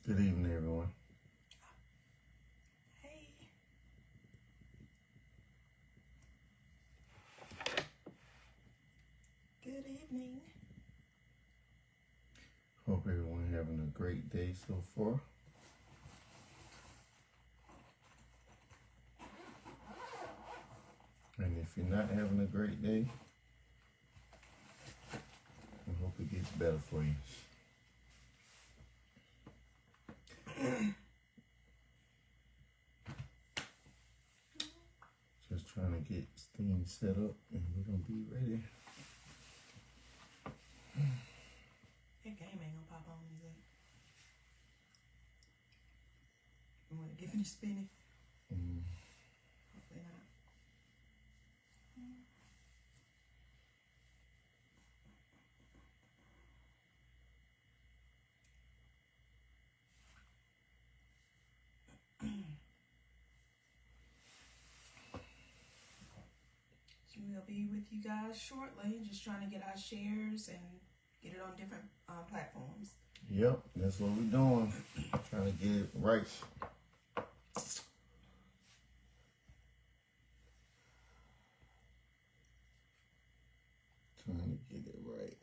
Good evening, everyone. Hey. Good evening. Hope everyone having a great day so far. And if you're not having a great day, I hope it gets better for you. Just trying to get things set up and we're going to be ready. That game ain't gonna pop on, is it? You wanna get finished spinning? Hopefully not. So we'll be with you guys shortly. Just trying to get our shares and get it on different platforms. Yep, that's what we're doing. Trying to get it right. Trying to get it right.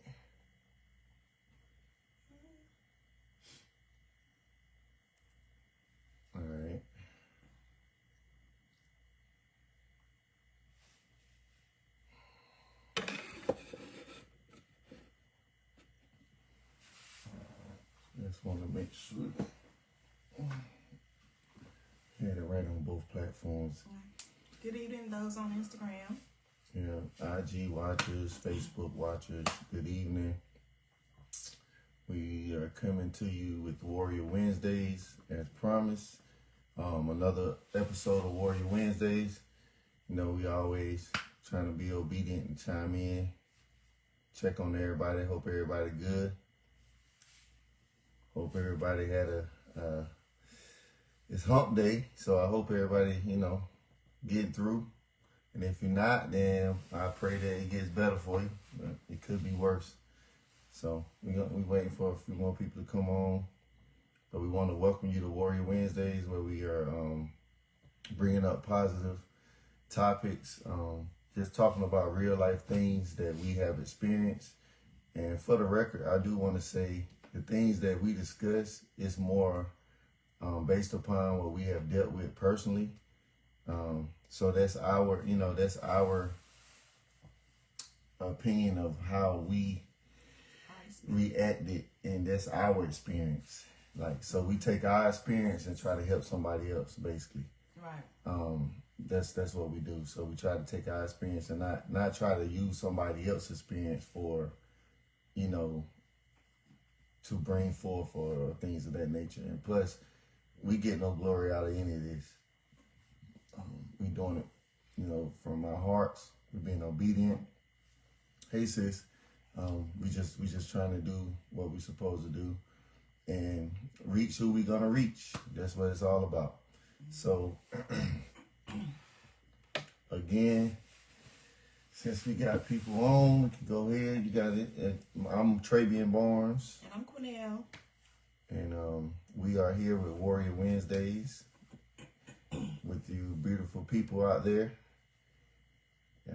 All right. Just want to make sure had it right on both platforms. Good evening, those on Instagram. Yeah, IG watchers, Facebook watchers, good evening. We are coming to you with Warrior Wednesdays as promised. Another episode of Warrior Wednesdays. You know, we always trying to be obedient and chime in, check on everybody, hope everybody good. Hope everybody had it's hump day, so I hope everybody, getting through. And if you're not, then I pray that it gets better for you. But it could be worse. So we're waiting for a few more people to come on. But we want to welcome you to Warrior Wednesdays, where we are bringing up positive topics, just talking about real life things that we have experienced. And for the record, I do want to say the things that we discuss is more based upon what we have dealt with personally. So that's our opinion of how we reacted, and that's our experience. Like, so we take our experience and try to help somebody else, basically. Right. That's what we do. So we try to take our experience and not try to use somebody else's experience for, to bring forth or things of that nature. And plus, we get no glory out of any of this. We doing it, from our hearts. We're being obedient. Hey sis, we just trying to do what we're supposed to do and reach who we're gonna reach. That's what it's all about. So again, since we got people on, we can go ahead. You got it. I'm Trabian Barnes. And I'm Quenell. And we are here with Warrior Wednesdays with you beautiful people out there. I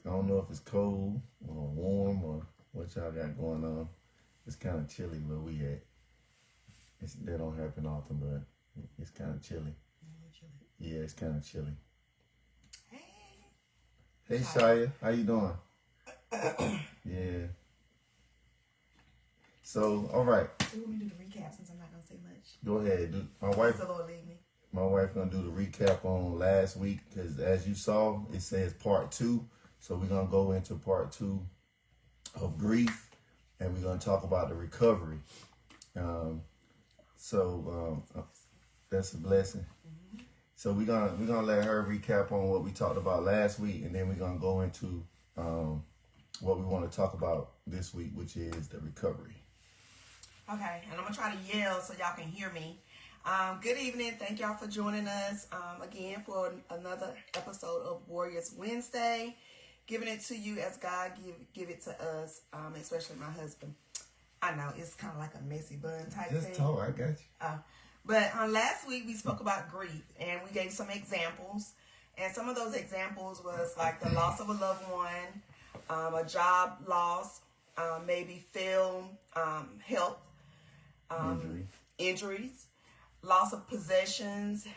don't know if it's cold or warm or what y'all got going on. It's kind of chilly where we at. That don't happen often, but it's kind of chilly. Yeah, it's kind of chilly. Hey, Shia, how you doing? Yeah. So, all right. So let me do the recap since I'm not gonna say much. Go ahead. My wife gonna do the recap on last week because, as you saw, it says part 2. So we're gonna go into part 2 of grief, and we're gonna talk about the recovery. That's a blessing. Mm-hmm. So we're gonna let her recap on what we talked about last week, and then we're gonna go into what we want to talk about this week, which is the recovery. Okay, and I'm gonna try to yell so y'all can hear me. Good evening. Thank y'all for joining us again for another episode of Warriors Wednesday. Giving it to you as God give it to us, especially my husband. I know it's kind of like a messy bun type Just thing. talk. I got you. But last week we spoke about grief and we gave some examples. And some of those examples was like the loss of a loved one, a job loss, maybe failed health, injuries, loss of possessions,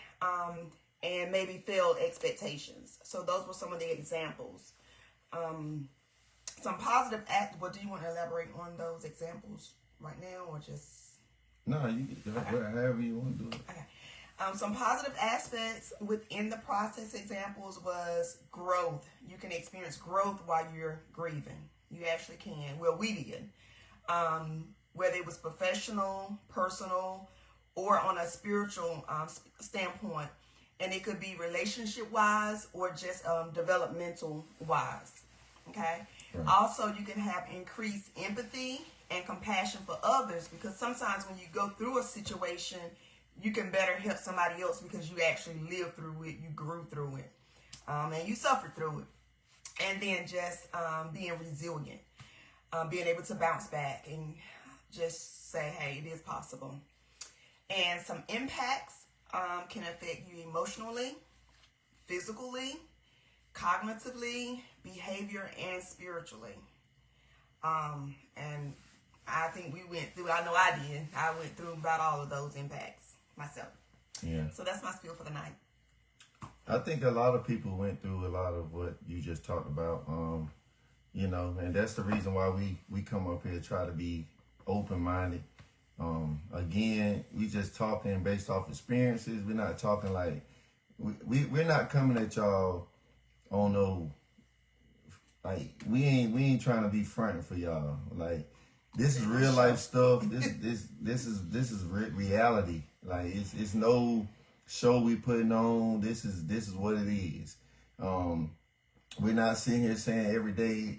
and maybe failed expectations. So those were some of the examples. Some positive act. Well, do you want to elaborate on those examples right now, or just? No, you however you want to do it. Okay. Some positive aspects within the process examples was growth. You can experience growth while you're grieving. You actually can. Well, we did. Whether it was professional, personal, or on a spiritual standpoint. And it could be relationship-wise or just developmental-wise. Okay? Right. Also, you can have increased empathy and compassion for others, because sometimes when you go through a situation, you can better help somebody else because you actually lived through it, you grew through it, and you suffered through it. And then just being resilient, being able to bounce back and just say, hey, it is possible. And some impacts can affect you emotionally, physically, cognitively, behavior, and spiritually. And I think we went through, I know I did, I went through about all of those impacts myself. Yeah. So that's my spiel for the night. I think a lot of people went through a lot of what you just talked about, and that's the reason why we come up here, try to be open-minded. Again, we just talking based off experiences. We're not talking like, we're not coming at y'all on no, like, we ain't trying to be fronting for y'all. Like, this is real life stuff. This is reality. Like, it's no show we putting on. This is what it is. We're not sitting here saying every day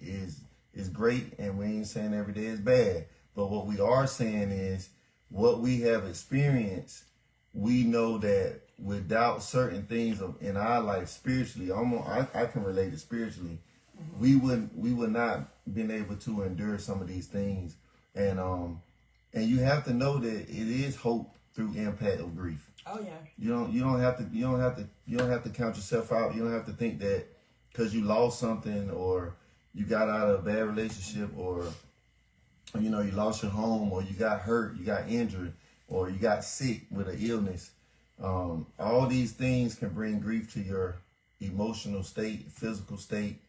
is great, and we ain't saying every day is bad. But what we are saying is what we have experienced. We know that without certain things in our life spiritually, I can relate it spiritually. We would not been able to endure some of these things, and you have to know that it is hope through impact of grief. Oh yeah. You don't have to count yourself out. You don't have to think that because you lost something or you got out of a bad relationship or you lost your home or you got hurt, you got injured, or you got sick with an illness. All these things can bring grief to your emotional state, physical state,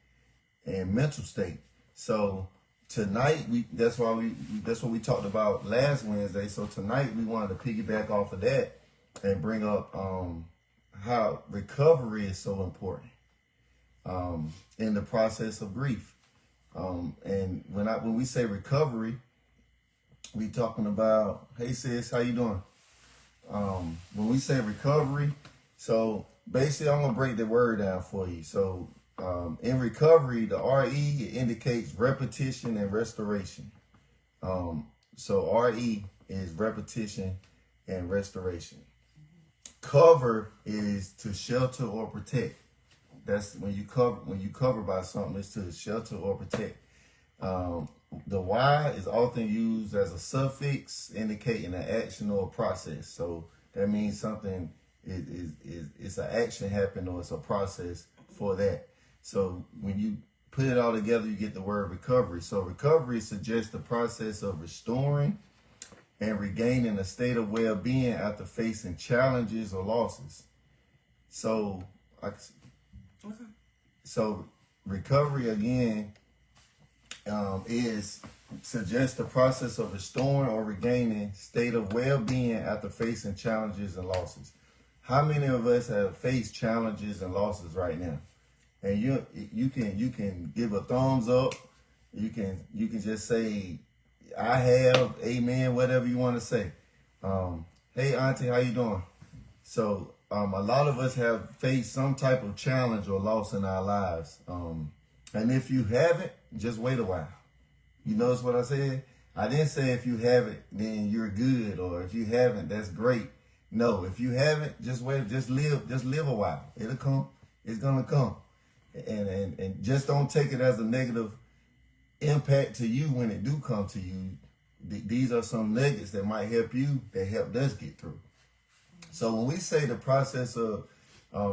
and mental state. So tonight, that's what we talked about last Wednesday. So tonight we wanted to piggyback off of that and bring up how recovery is so important in the process of grief. And when we say recovery, we talking about, hey sis, how you doing? When we say recovery, so basically I'm gonna break the word down for you. So in recovery, the RE, it indicates repetition and restoration. So RE is repetition and restoration. Cover is to shelter or protect. That's when you cover by something, it's to shelter or protect. The Y is often used as a suffix indicating an action or a process. So that means something it's an action happening or it's a process for that. So when you put it all together, you get the word recovery. So recovery suggests the process of restoring and regaining a state of well-being after facing challenges or losses. So recovery again suggests the process of restoring or regaining state of well-being after facing challenges and losses. How many of us have faced challenges and losses right now? And you can give a thumbs up. You can just say, I have, amen, whatever you want to say. Hey auntie, how you doing? So a lot of us have faced some type of challenge or loss in our lives. And if you haven't, just wait a while. You notice what I said? I didn't say if you haven't, then you're good, or if you haven't, that's great. No, if you haven't, just wait, just live a while. It'll come. It's gonna come. And just don't take it as a negative impact to you when it do come to you. these are some nuggets that might help you, that helped us get through. So when we say the process of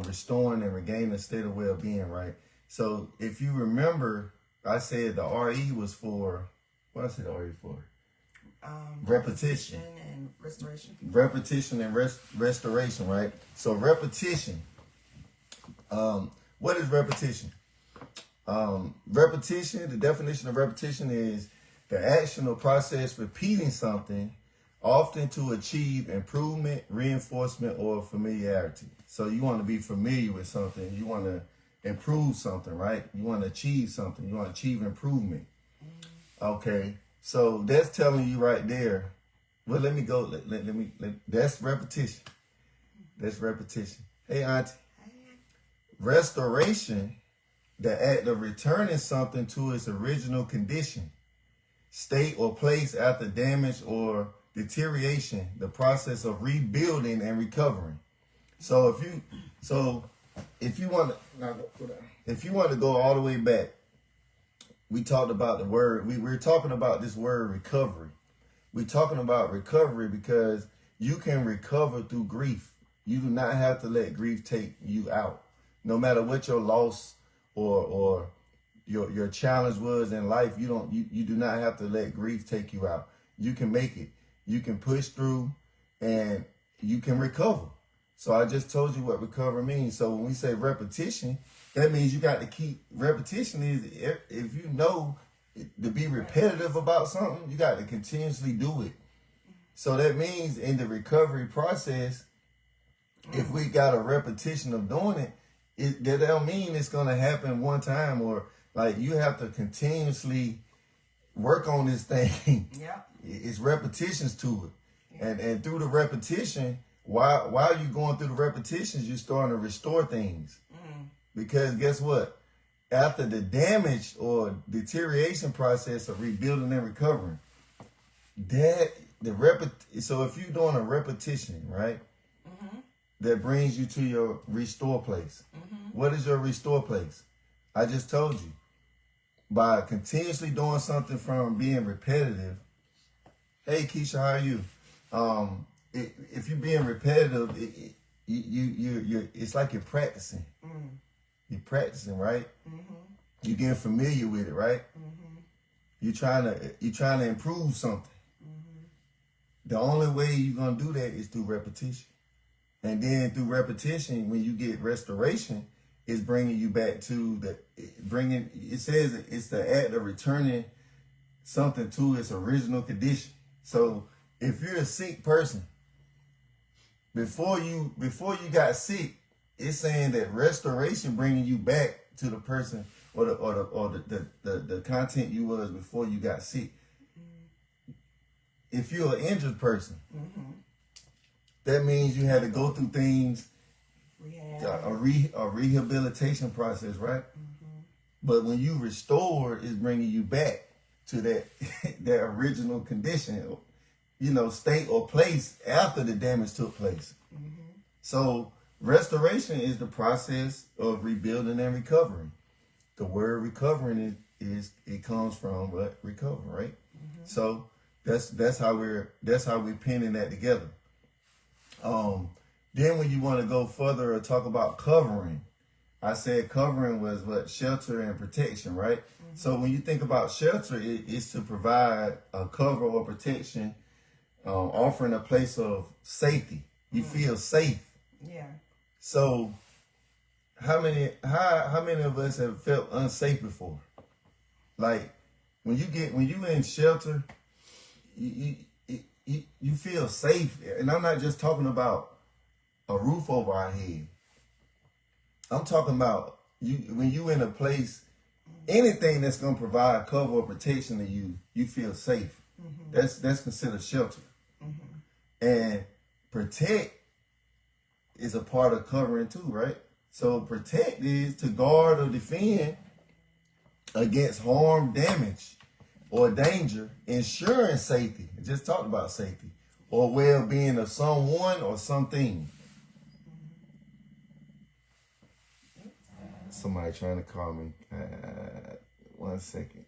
restoring and regaining a state of well-being, right? So if you remember, I said the RE was for, what I said the RE for? Repetition and restoration. Repetition and restoration, right? So repetition. What is repetition? Repetition, the definition of repetition is the action or process repeating something, often to achieve improvement, reinforcement, or familiarity. So you want to be familiar with something. You want to improve something, right? You want to achieve something. You want to achieve improvement. Okay. So that's telling you right there. Well, let me go. That's repetition. That's repetition. Hey, Auntie. Restoration, the act of returning something to its original condition, state, or place after damage or deterioration, the process of rebuilding and recovering. So if you want to go all the way back, we talked about the word. We're talking about this word recovery. We're talking about recovery because you can recover through grief. You do not have to let grief take you out. No matter what your loss or your challenge was in life, you do not have to let grief take you out. You can make it. You can push through and you can recover. So I just told you what recover means. So when we say repetition, that means you got to keep, repetition is, if you know to be repetitive about something, you got to continuously do it. So that means in the recovery process, if we got a repetition of doing it, that don't mean it's going to happen one time, or like you have to continuously work on this thing. Yeah. It's repetitions to it. Yeah. And through the repetition, while you're going through the repetitions, you're starting to restore things. Because guess what? After the damage or deterioration process of rebuilding and recovering, so if you're doing a repetition, right? That brings you to your restore place. What is your restore place? I just told you. By continuously doing something from being repetitive. Hey, Keisha, how are you? If you're being repetitive, you're it's like you're practicing. You're practicing, right? You're getting familiar with it, right? You're trying to improve something. The only way you're gonna do that is through repetition. And then through repetition, when you get restoration, it's bringing you back to it says it's the act of returning something to its original condition. So if you're a sick person, before you got sick, it's saying that restoration bringing you back to the person or the content you was before you got sick. If you're an injured person, that means you had to go through things, a rehabilitation process, right? But when you restore, it's bringing you back to that original condition, state or place after the damage took place. So restoration is the process of rebuilding and recovering. The word recovering it comes from what? Recover, right? So that's how we're pinning that together. Then when you want to go further or talk about covering, I said covering was what? Shelter and protection, right? So when you think about shelter, it's to provide a cover or protection, offering a place of safety. You feel safe. Yeah. So how many of us have felt unsafe before? Like when you in shelter, you feel safe. And I'm not just talking about a roof over our head. I'm talking about when you in a place, anything that's going to provide cover or protection to you, you feel safe. That's considered shelter. And protect is a part of covering too, right? So protect is to guard or defend against harm, damage, or danger, ensuring safety. I just talked about safety. Or well-being of someone or something. Somebody trying to call me. 1 second.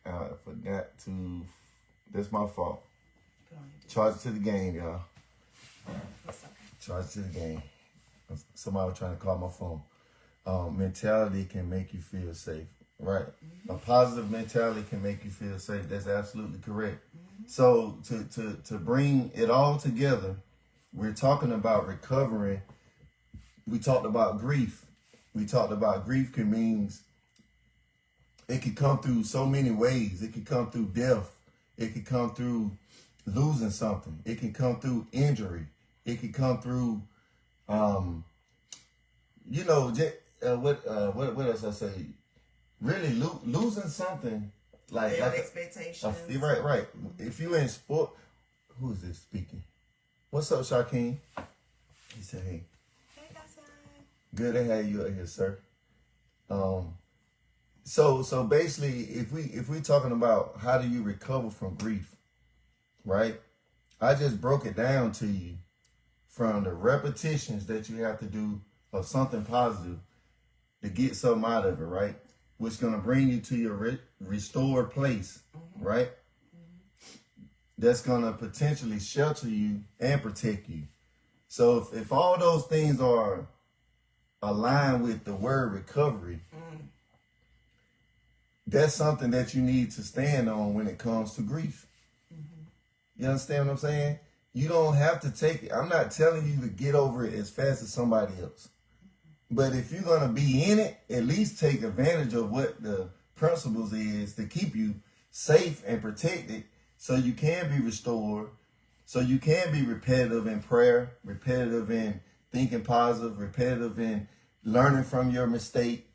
I forgot to That's my fault. Put on your Charge it to the game, y'all. It's okay. Charge it to the game. Somebody was trying to call my phone. Mentality can make you feel safe, right? A positive mentality can make you feel safe. That's absolutely correct. So to bring it all together, we're talking about recovering. We talked about grief. We talked about grief can means it could come through so many ways. It could come through death. It could come through losing something. It can come through injury. It could come through, what else I say? Really losing something like expectations. Right. If you in sport, who is this speaking? What's up, Shaquem? He said, "Hey, good to have you out here, sir." So basically, if we talking about how do you recover from grief, right? I just broke it down to you from the repetitions that you have to do of something positive to get something out of it, right? Which is going to bring you to your restored place, right? That's going to potentially shelter you and protect you. So if all those things are aligned with the word recovery, that's something that you need to stand on when it comes to grief. You understand what I'm saying? You don't have to take it. I'm not telling you to get over it as fast as somebody else. But if you're going to be in it, at least take advantage of what the principles is to keep you safe and protected so you can be restored, so you can be repetitive in prayer, repetitive in thinking positive, repetitive in learning from your mistake,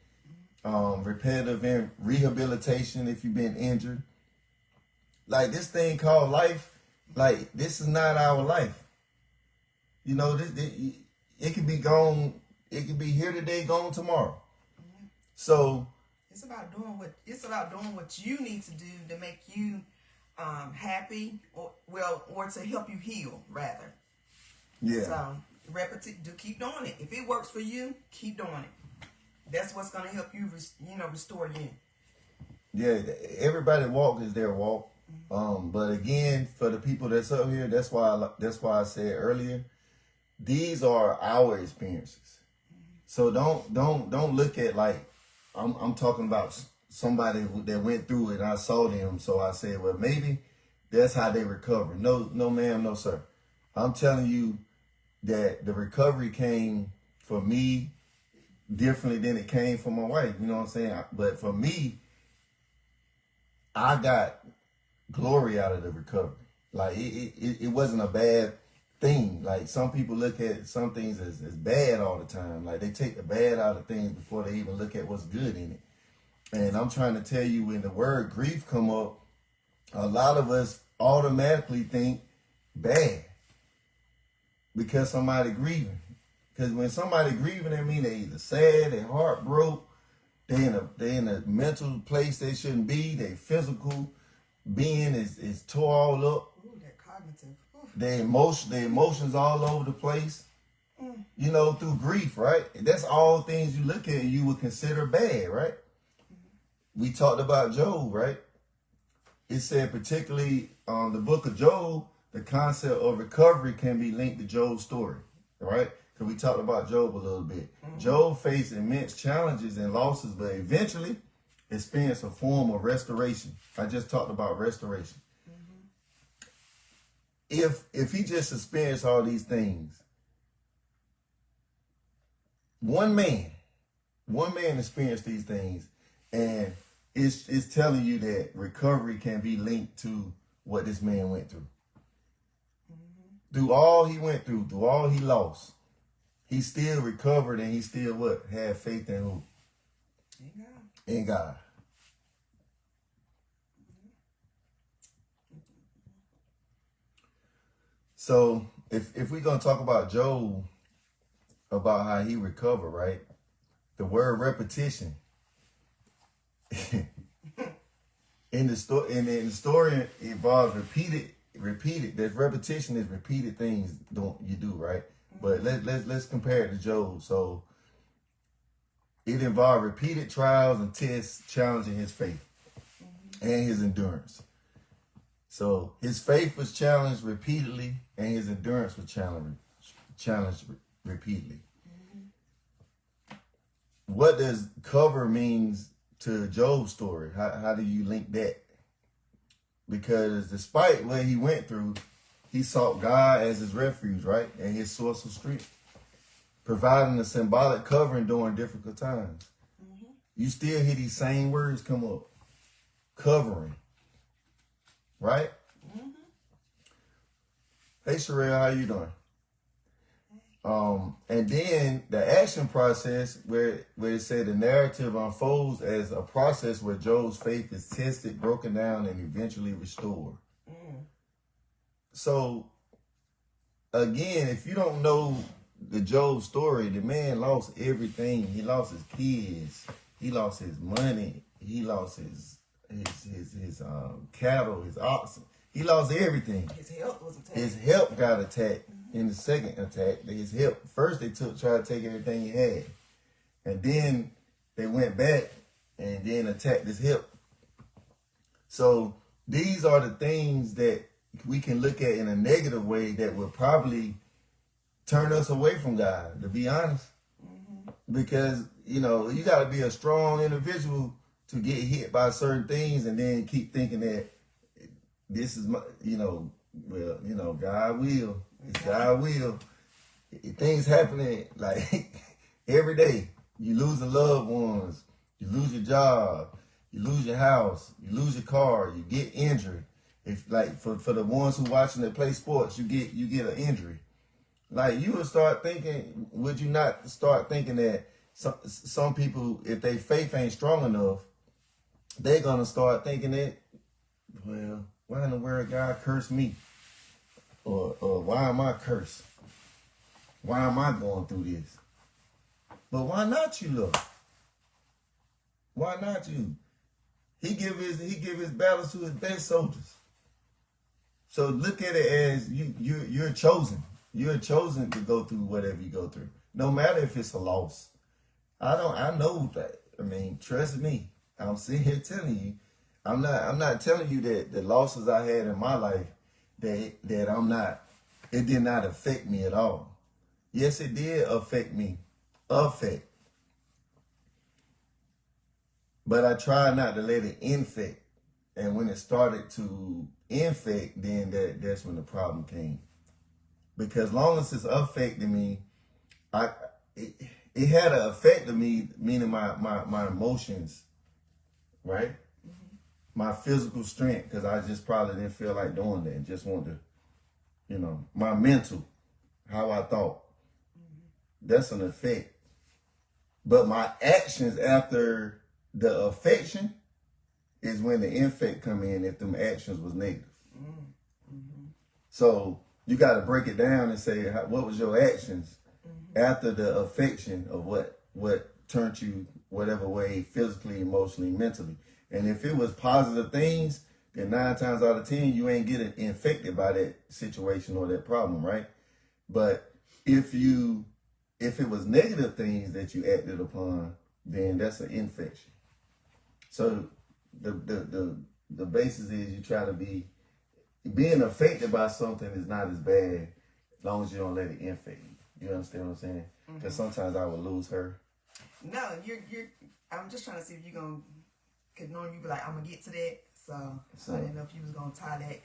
repetitive in rehabilitation if you've been injured. Like this thing called life, like this is not our life. You know, it can be gone. It can be here today, gone tomorrow. So it's about doing what you need to do to make you happy, or to help you heal, rather. Yeah. So keep doing it. If it works for you, keep doing it. That's what's going to help you, restore you. Yeah, everybody walk is their walk. But again, for the people that's up here, that's why I said earlier, these are our experiences. So don't look at like I'm talking about somebody that went through it and I saw them, so I said, well, maybe that's how they recover. No, ma'am, no, sir. I'm telling you that the recovery came for me differently than it came for my wife. You know what I'm saying? But for me, I got glory out of the recovery. Like it wasn't a bad thing. Like some people look at some things as bad all the time. Like they take the bad out of things before they even look at what's good in it. And I'm trying to tell you, when the word grief come up, a lot of us automatically think bad because somebody grieving. Because when somebody grieving, that mean they either sad, they heart broke, they in a mental place they shouldn't be, they physical being is tore all up. Ooh, that cognitive. Ooh. The emotions all over the place. You know, through grief, right? That's all things you look at and you would consider bad, right? We talked about Job, right? It said particularly the book of Job, the concept of recovery can be linked to Job's story, right? Because we talked about Job a little bit. Job faced immense challenges and losses, but eventually experienced a form of restoration. I just talked about restoration. If he just experienced all these things, one man experienced these things, and it's telling you that recovery can be linked to what this man went through. Through all he went through all he lost, he still recovered, and he still what? Had faith in who? In God. So if we're gonna talk about Job, about how he recovered, right? The word repetition in the story involves repeated. There's repetition is repeated things you do, right? But let's compare it to Job. So it involved repeated trials and tests challenging his faith and his endurance. So his faith was challenged repeatedly, and his endurance was challenged repeatedly. What does cover means to Job's story? How do you link that? Because despite what he went through, he sought God as his refuge, right? And his source of strength, providing a symbolic covering during difficult times. You still hear these same words come up. Covering. Right? Hey, Sherelle, how you doing? And then the action process where it said the narrative unfolds as a process where Job's faith is tested, broken down, and eventually restored. So, again, if you don't know the Job story, the man lost everything. He lost his kids. He lost his money. He lost his cattle, his oxen. He lost everything. His health was attacked. His health got attacked in the second attack. His health. First they tried to take everything he had. And then they went back and then attacked his hip. So these are the things that we can look at in a negative way that will probably turn us away from God, to be honest. Because, you got to be a strong individual to get hit by certain things and then keep thinking that this is my, God will. It's God will. Things happening like every day. You losing loved ones. You lose your job. You lose your house. You lose your car. You get injured. If like for the ones who watching that play sports, you get an injury. Like you would start thinking, would you not start thinking that some people, if their faith ain't strong enough, they're gonna start thinking that, well, why in the world God cursed me? Or why am I cursed? Why am I going through this? But why not you, Lord? Why not you? He give his battles to his best soldiers. So look at it as you're chosen. You're chosen to go through whatever you go through, no matter if it's a loss. I know that. I mean, trust me. I'm sitting here telling you. I'm not telling you that the losses I had in my life that I'm not. It did not affect me at all. Yes, it did affect me. But I tried not to let it infect. And when it started to infect, then that's when the problem came. Because long as it's affecting me, it had an effect on me, meaning my emotions, right? My physical strength, because I just probably didn't feel like doing that. Just wanted to, my mental, how I thought. That's an effect. But my actions after the affection is when the infect come in if them actions was negative. So you got to break it down and say, what was your actions after the affection of what turned you whatever way, physically, emotionally, mentally. And if it was positive things, then 9 times out of 10, you ain't getting infected by that situation or that problem, right? But if it was negative things that you acted upon, then that's an infection. So the basis is you try to being affected by something is not as bad as long as you don't let it infect you. You understand what I'm saying? Because sometimes I would lose her. No, I'm just trying to see if you're going to, because knowing you be like, I'm going to get to that. So I didn't know if you was going to tie that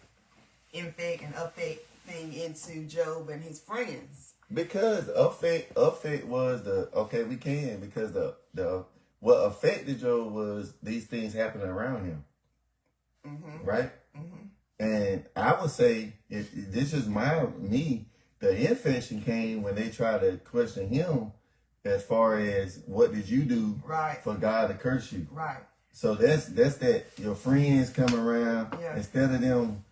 infect and affect thing into Job and his friends. Because affect was we can, because the what affected Job was these things happening around him. Right? And I would say, if this is me, the infection came when they tried to question him as far as what did you do for God to curse you. Right. So that's that your friends come around, instead of them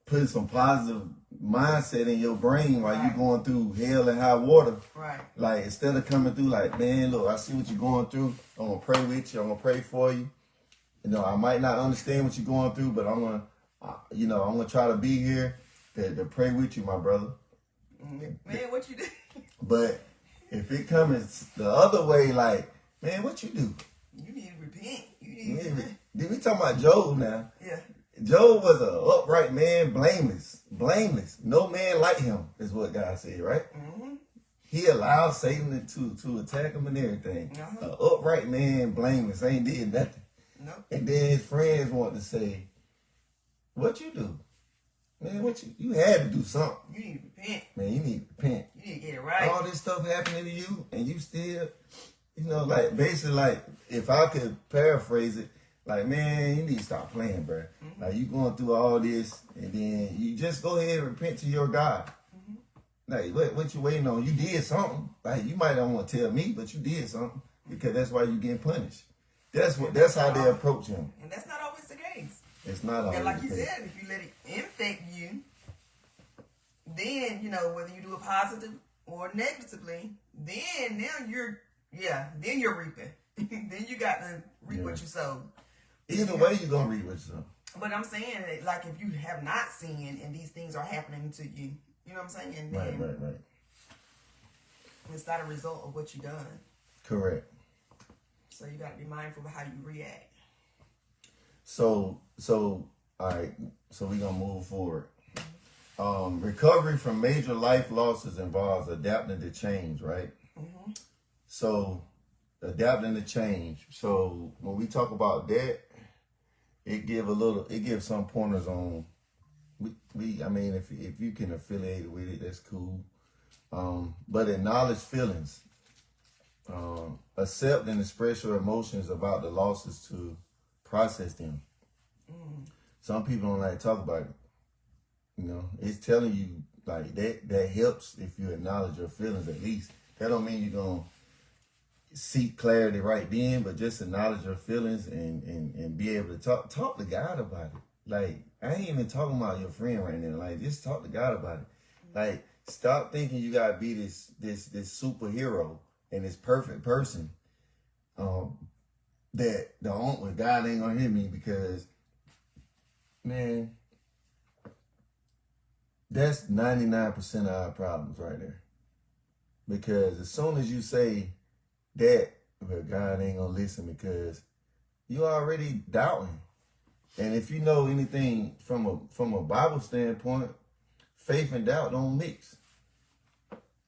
putting some positive mindset in your brain while you're going through hell and high water. Right. Like instead of coming through like, man, look, I see what you're going through. I'm gonna pray with you. I'm gonna pray for you. I might not understand what you're going through, but I'm gonna try to be here to pray with you, my brother. Man, what you do? But if it comes the other way, like, man, what you do? You need to repent. You need to repent. We talking about Job now. Yeah. Job was an upright man, blameless. No man like him, is what God said, right? Mm-hmm. He allowed Satan to attack him and everything. Uh-huh. An upright man, blameless, ain't did nothing. Nope. And then his friends want to say, what you do? Man, you had to do something. You need to repent. Man, you need to repent. You need to get it right. All this stuff happening to you, and you still, like, basically, like, if I could paraphrase it, like, man, you need to stop playing, bro. Mm-hmm. Like, you going through all this, and then you just go ahead and repent to your God. Mm-hmm. Like, what you waiting on? You did something. Like, you might not want to tell me, but you did something, because that's why you getting punished. That's how they approach him. And that's not always the case. It's not always and like the you case. said, if you let it infect you, then, whether you do it positive or negatively, then now you're reaping. Then you got to reap what you sowed. Either way, you're going to reap what you sow. But I'm saying that, like, if you have not sinned and these things are happening to you, you know what I'm saying? Then Right. it's not a result of what you done. Correct. So you got to be mindful of how you react. So all right. So we're gonna move forward. Recovery from major life losses involves adapting to change, right? Mm-hmm. So adapting to change. So when we talk about that, it gives some pointers on. I mean, if you can affiliate it with it, that's cool. But acknowledge feelings. Accept and express your emotions about the losses to process them. Some people don't like to talk about it. It's telling you like that helps if you acknowledge your feelings at least. That don't mean you're gonna seek clarity right then, but just acknowledge your feelings and be able to talk to God about it. Like, I ain't even talking about your friend right now. Like, just talk to God about it. Like, stop thinking you gotta be this superhero and this perfect person. That God ain't gonna hear me, because, man, that's 99% of our problems right there. Because as soon as you say that, well, God ain't gonna listen, because you already doubting. And if you know anything from a Bible standpoint, faith and doubt don't mix.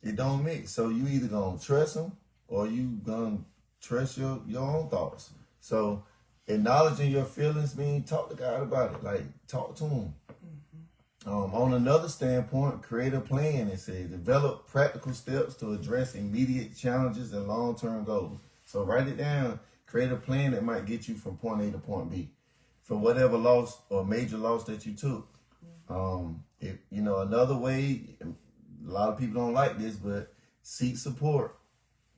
It don't mix. So you either gonna trust him or you gonna trust your own thoughts. So acknowledging your feelings means talk to God about it. Like, talk to him. Mm-hmm. On another standpoint, create a plan. It says develop practical steps to address immediate challenges and long-term goals. So write it down. Create a plan that might get you from point A to point B for whatever loss or major loss that you took. Another way, a lot of people don't like this, but seek support.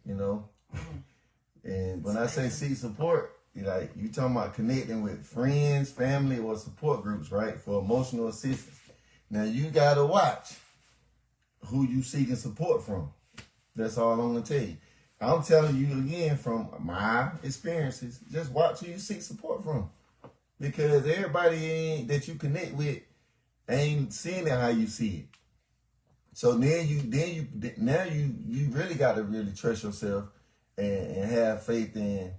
And when I say seek support, like, you talking about connecting with friends, family, or support groups, right, for emotional assistance. Now, you got to watch who you seeking support from. That's all I'm going to tell you. I'm telling you again from my experiences, just watch who you seek support from. Because everybody that you connect with ain't seeing it how you see it. So now you really got to really trust yourself and have faith in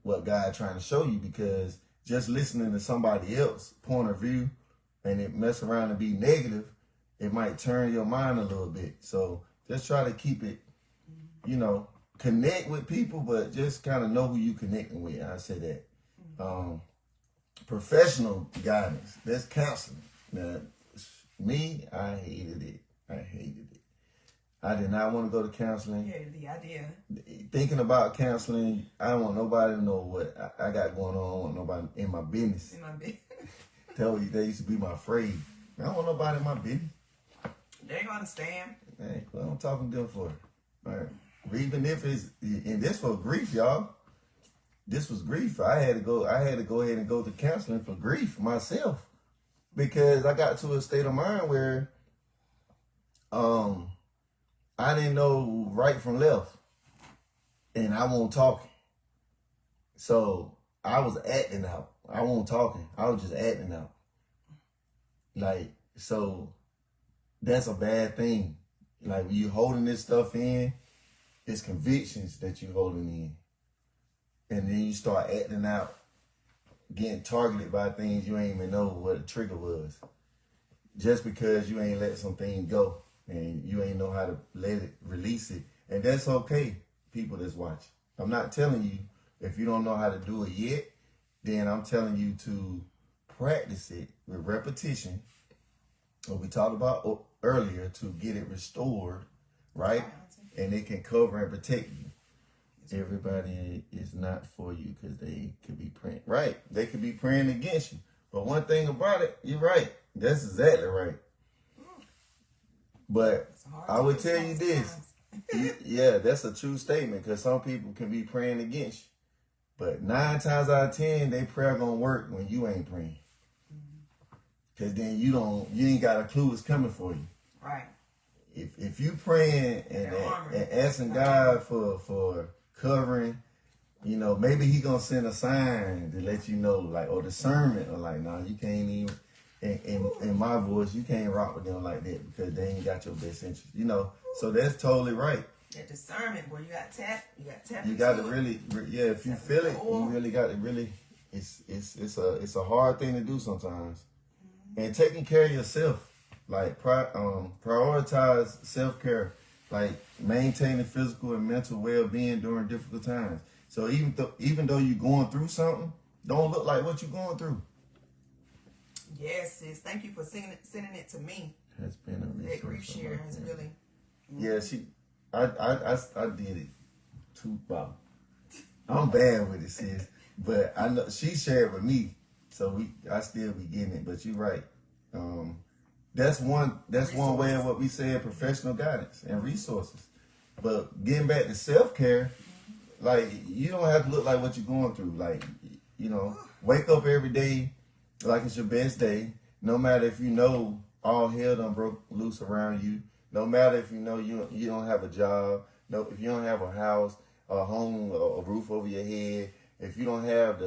what God trying to show you, because just listening to somebody else's point of view and it mess around and be negative, it might turn your mind a little bit. So just try to keep it, connect with people, but just kind of know who you connecting with. I say that. Professional guidance, that's counseling. Now, me, I hated it. I did not want to go to counseling. Yeah, the idea. Thinking about counseling, I don't want nobody to know what I got going on. I don't want nobody in my business. Tell you, they used to be my afraid. I don't want nobody in my business. They ain't gonna understand. Hey, what I'm talking to them for? All right. Even if it's, and this for grief, y'all. This was grief. I had to go ahead and go to counseling for grief myself, because I got to a state of mind where I didn't know right from left, and I wasn't talking. So I was acting out. I wasn't talking. I was just acting out. Like, so that's a bad thing. Like, when you holding this stuff in, it's convictions that you holding in. And then you start acting out getting targeted by things you ain't even know what the trigger was. Just because you ain't let some things go and you ain't know how to let it, release it. And that's okay, people that's watching. I'm not telling you, if you don't know how to do it yet, then I'm telling you to practice it with repetition, what we talked about earlier, to get it restored, right? And it can cover and protect you. Everybody is not for you because they could be praying. Right. They could be praying against you. But one thing about it, you're right. That's exactly right. But I would tell you this. Yeah, that's a true statement, because some people can be praying against you. But 9 times out of 10, they prayer gonna work when you ain't praying. Because then you ain't got a clue what's coming for you. Right. If you praying and asking God for covering, you know, maybe he gonna send a sign to let you know, like, or discernment, or like, nah, you can't even, in my voice, you can't rock with them like that because they ain't got your best interest, you know. So that's totally right. That discernment, boy, you got tap. You got to really, yeah. If you feel it, you really got to really. It's a hard thing to do sometimes, and taking care of yourself, like prioritize self-care, like maintaining physical and mental well-being during difficult times. So even though you're going through something, don't look like what you're going through. Yes, sis. Thank you for sending it to me. Has been a resource. That grief share has really. Yeah, I did it too. Wow. I'm bad with it, sis. But I know she shared with me, so I still be getting it. But you're right. That's one way of what we said, professional guidance and resources. But getting back to self-care, like, you don't have to look like what you're going through. Like, you know, wake up every day like it's your best day. No matter if you know all hell done broke loose around you. No matter if you know you don't have a job. No, if you don't have a house, a home, a roof over your head. If you don't have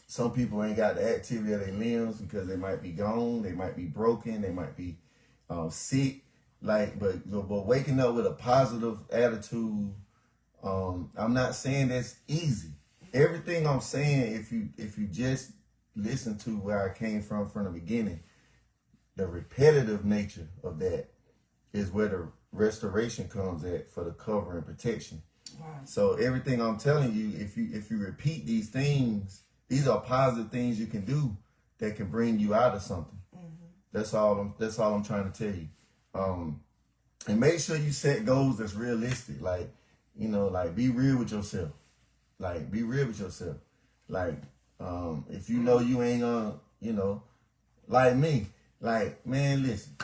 some people ain't got the activity of their limbs because they might be gone, they might be broken, they might be sick. Like, but waking up with a positive attitude. I'm not saying that's easy. Everything I'm saying, if you just listen to where I came from the beginning, the repetitive nature of that is where the restoration comes at for the cover and protection. Wow. So everything I'm telling you, if you repeat these things, these are positive things you can do that can bring you out of something. Mm-hmm. That's all I'm trying to tell you. And make sure you set goals that's realistic. Like, you know, like, be real with yourself. Like, be real with yourself. Like, if you know you ain't gonna, you know, like me, like, man, listen,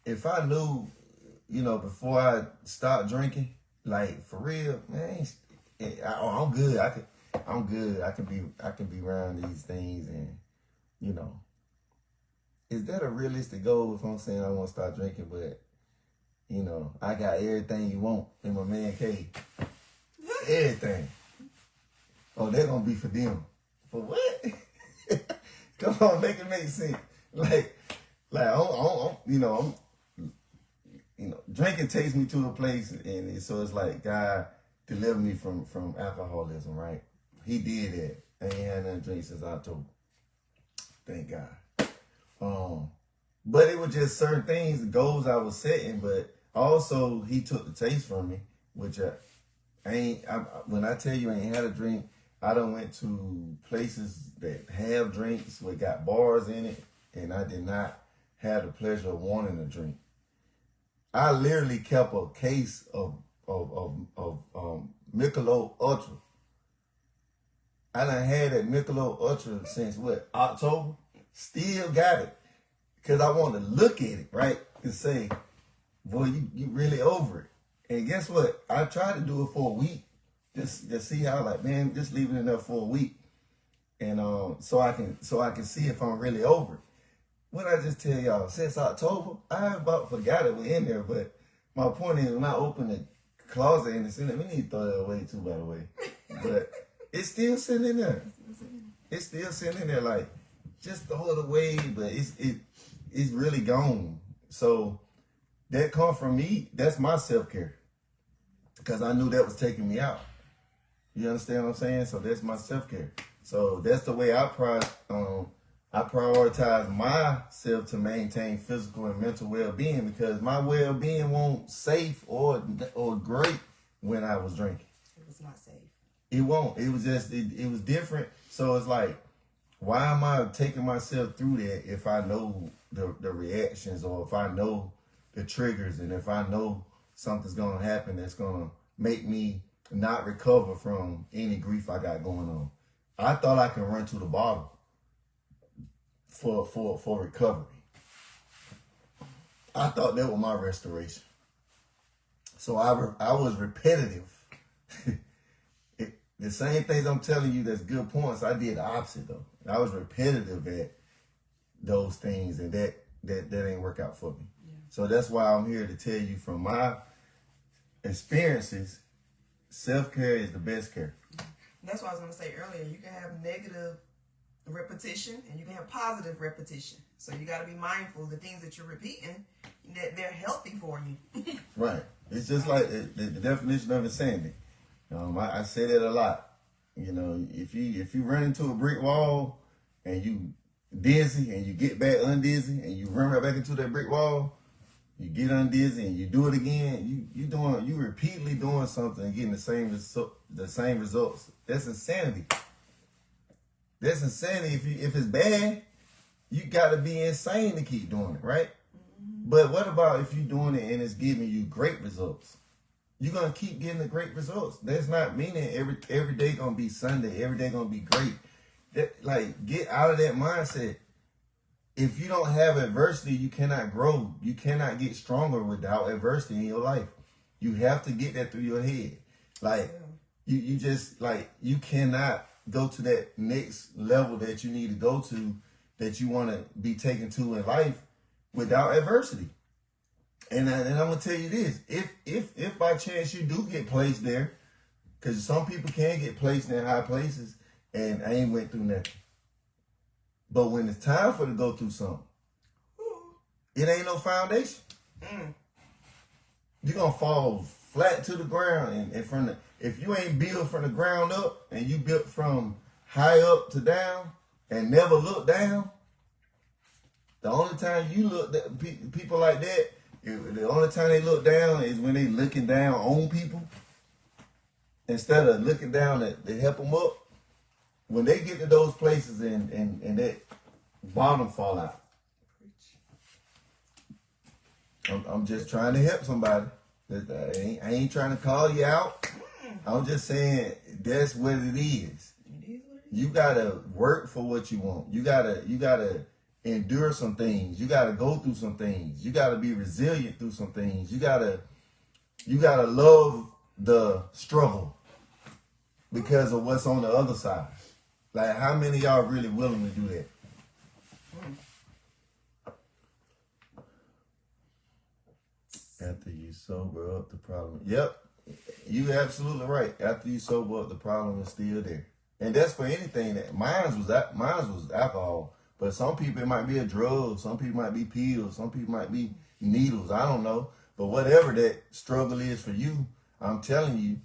if I knew, you know, before I start drinking, like, for real, man, I'm good. I'm good. I can be around these things, and, you know, is that a realistic goal? If I'm saying I want to start drinking, but, you know, I got everything you want in my man cave, everything. Oh, they're gonna be for them. For what? Come on, make it make sense. Like, drinking takes me to a place, and so it's like, God delivered me from alcoholism, right? He did that. I ain't had nothing to drink since October. Thank God. But it was just certain things, goals I was setting, but also he took the taste from me, which when I tell you I ain't had a drink, I done went to places that have drinks, that got bars in it, and I did not have the pleasure of wanting a drink. I literally kept a case of Michelob Ultra. I done had that Michelob Ultra since October? Still got it. Because I want to look at it, right? And say, boy, you really over it. And guess what? I tried to do it for a week. Just see how, like, man, just leave it in there for a week. And so I can see if I'm really over it. What I just tell y'all, since October, I about forgot it was in there, but my point is, when I open the closet and it's in there, we need to throw that away too, by the way. But it's still sitting in there. It's still sitting in there, like, just throw it away, but it's really gone. So that come from me, that's my self-care. Because I knew that was taking me out. You understand what I'm saying? So that's my self-care. So that's the way I prioritize myself to maintain physical and mental well-being, because my well-being won't safe or great when I was drinking. It was not safe. It won't. It was just it was different. So it's like, why am I taking myself through that if I know the reactions, or if I know the triggers, and if I know something's gonna happen that's gonna make me not recover from any grief I got going on? I thought I could run to the bottle for recovery. I thought that was my restoration. So I was repetitive. The same things I'm telling you that's good points, I did the opposite though. I was repetitive at those things, and that ain't work out for me. Yeah. So that's why I'm here to tell you from my experiences, self-care is the best care. That's what I was going to say earlier. You can have negative repetition and you can have positive repetition. So you got to be mindful of the things that you're repeating, that they're healthy for you. Right. It's just like the definition of insanity. I say that a lot. You know, if you run into a brick wall and you dizzy and you get back undizzy and you run right back into that brick wall, you get undizzy and you do it again, you repeatedly doing something and getting the same results. That's insanity. That's insanity. If it's bad, you got to be insane to keep doing it, right? Mm-hmm. But what about if you're doing it and it's giving you great results? You're gonna keep getting the great results. That's not meaning every day gonna be Sunday, every day gonna be great. Get out of that mindset. If you don't have adversity, you cannot grow. You cannot get stronger without adversity in your life. You have to get that through your head. You cannot go to that next level that you need to go to, that you want to be taken to in life, without adversity. And I'm gonna tell you this: if by chance you do get placed there, because some people can get placed in high places, and I ain't went through nothing. But when it's time for to go through something, it ain't no foundation. You're gonna fall flat to the ground, and if you ain't built from the ground up, and you built from high up to down, and never look down. The only time you look at people like that, the only time they look down is when they looking down on people, instead of looking down to help them up. When they get to those places and that bottom fall out. I'm just trying to help somebody. I ain't trying to call you out. I'm just saying that's what it is. You gotta work for what you want. You gotta endure some things. You gotta go through some things. You gotta be resilient through some things. You gotta love the struggle because of what's on the other side. Like, how many of y'all are really willing to do that? After you sober up, the problem. Yep, you absolutely right. After you sober up, the problem is still there, and that's for anything. Mine was alcohol, but some people it might be a drug. Some people might be pills. Some people might be needles. I don't know, but whatever that struggle is for you, I'm telling you,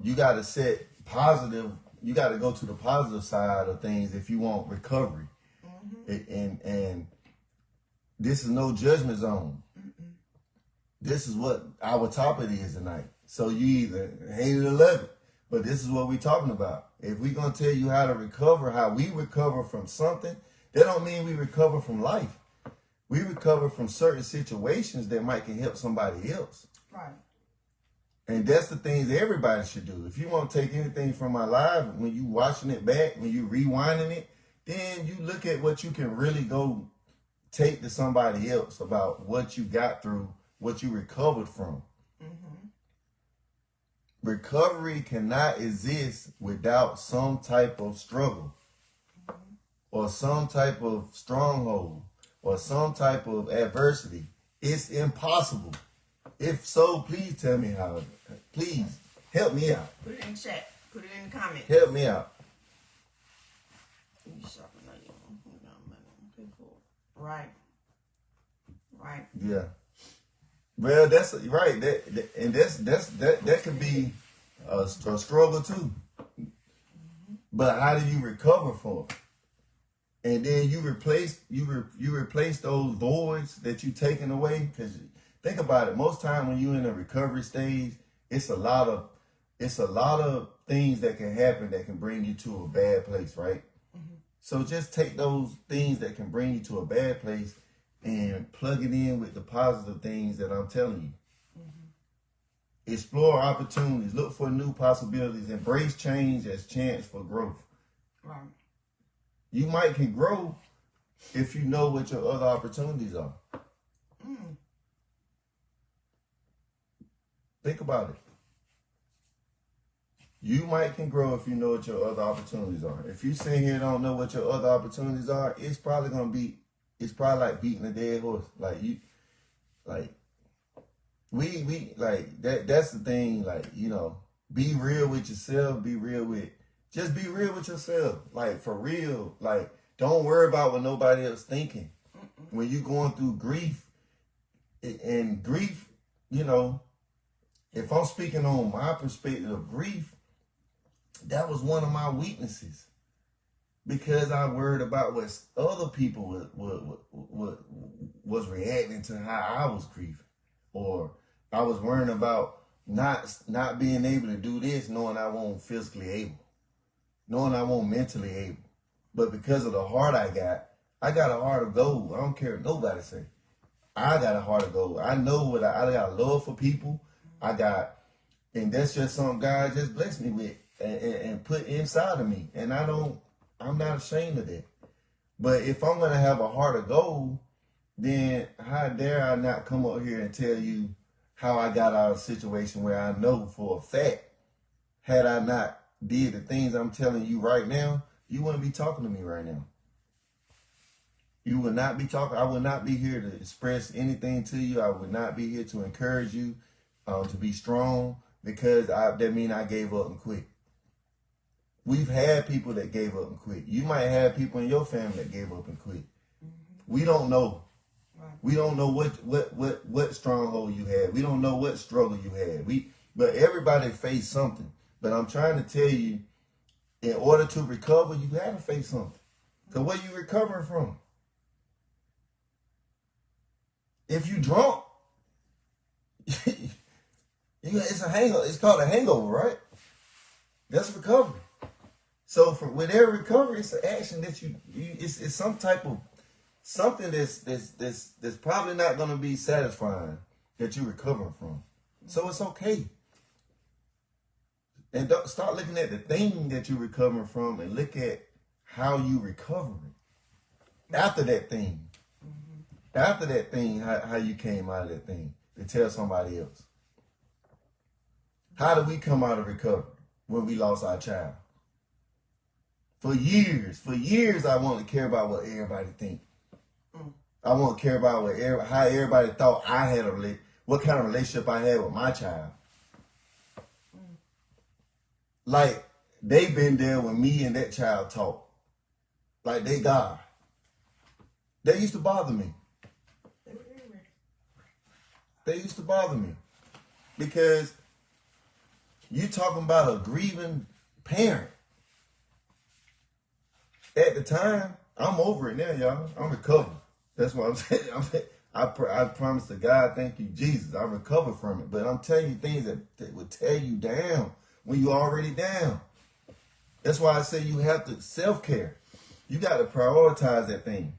you got to set positive. You got to go to the positive side of things if you want recovery. Mm-hmm. And this is no judgment zone. Mm-mm. This is what our topic is tonight. So you either hate it or love it. But this is what we're talking about. If we're going to tell you how to recover, how we recover from something, that don't mean we recover from life. We recover from certain situations that might can help somebody else. Right. And that's the things everybody should do. If you want to take anything from my life, when you watching it back, when you rewinding it, then you look at what you can really go take to somebody else about what you got through, what you recovered from. Mm-hmm. Recovery cannot exist without some type of struggle, mm-hmm, or some type of stronghold, or some type of adversity. It's impossible. If so, please tell me how. Please help me out. Put it in the chat. Put it in the comments. Help me out. Right. Right. Yeah. Well, that's right. That could be a struggle too. Mm-hmm. But how do you recover from it? And then you replace those voids that you taken away. Because think about it, most time when you're in a recovery stage, it's a lot of things that can happen that can bring you to a bad place, right? Mm-hmm. So just take those things that can bring you to a bad place and plug it in with the positive things that I'm telling you. Mm-hmm. Explore opportunities, look for new possibilities, embrace change as chance for growth. Right. You might can grow if you know what your other opportunities are. Mm. Think about it. You might can grow if you know what your other opportunities are. If you sit here and don't know what your other opportunities are, it's probably like beating a dead horse. Like you, like we like that. That's the thing. Like, you know, be real with yourself. Just be real with yourself. Like, for real. Like, don't worry about what nobody else thinking. Mm-mm. When you're going through grief, and grief, you know, if I'm speaking on my perspective of grief, that was one of my weaknesses. Because I worried about what other people was reacting to how I was grieving. Or I was worrying about not being able to do this, knowing I wasn't physically able. Knowing I wasn't mentally able. But because of the heart I got a heart of gold. I don't care what nobody say. I got a heart of gold. I know what I got love for people. And that's just something God just blessed me with and put inside of me. And I'm not ashamed of that. But if I'm going to have a heart of gold, then how dare I not come up here and tell you how I got out of a situation where I know for a fact, had I not did the things I'm telling you right now, you wouldn't be talking to me right now. You would not be talking. I would not be here to express anything to you. I would not be here to encourage you to be strong, because that means I gave up and quit. We've had people that gave up and quit. You might have people in your family that gave up and quit. Mm-hmm. We don't know. Right. We don't know what stronghold you had. We don't know what struggle you had. But everybody faced something. But I'm trying to tell you, in order to recover, you got to face something. So what are you recovering from? If you drunk, it's a hangover. It's called a hangover, right? That's recovery. So with every recovery, it's an action that it's some type of something that's probably not going to be satisfying that you're recovering from. So it's okay. And don't start looking at the thing that you're recovering from, and look at how you recovering after that thing. Mm-hmm. After that thing, how you came out of that thing to tell somebody else. How did we come out of recovery when we lost our child? For years, I wanted to care about what everybody think. I want to care about how everybody thought I had what kind of relationship I had with my child. Like, they've been there when me and that child talk. Like, they God. They used to bother me. They used to bother me. Because you talking about a grieving parent. At the time, I'm over it now, y'all. I'm recovered. That's what I'm saying. I promise to God, thank you, Jesus. I recovered from it. But I'm telling you things that would tear you down when you're already down. That's why I say you have to self-care. You got to prioritize that thing.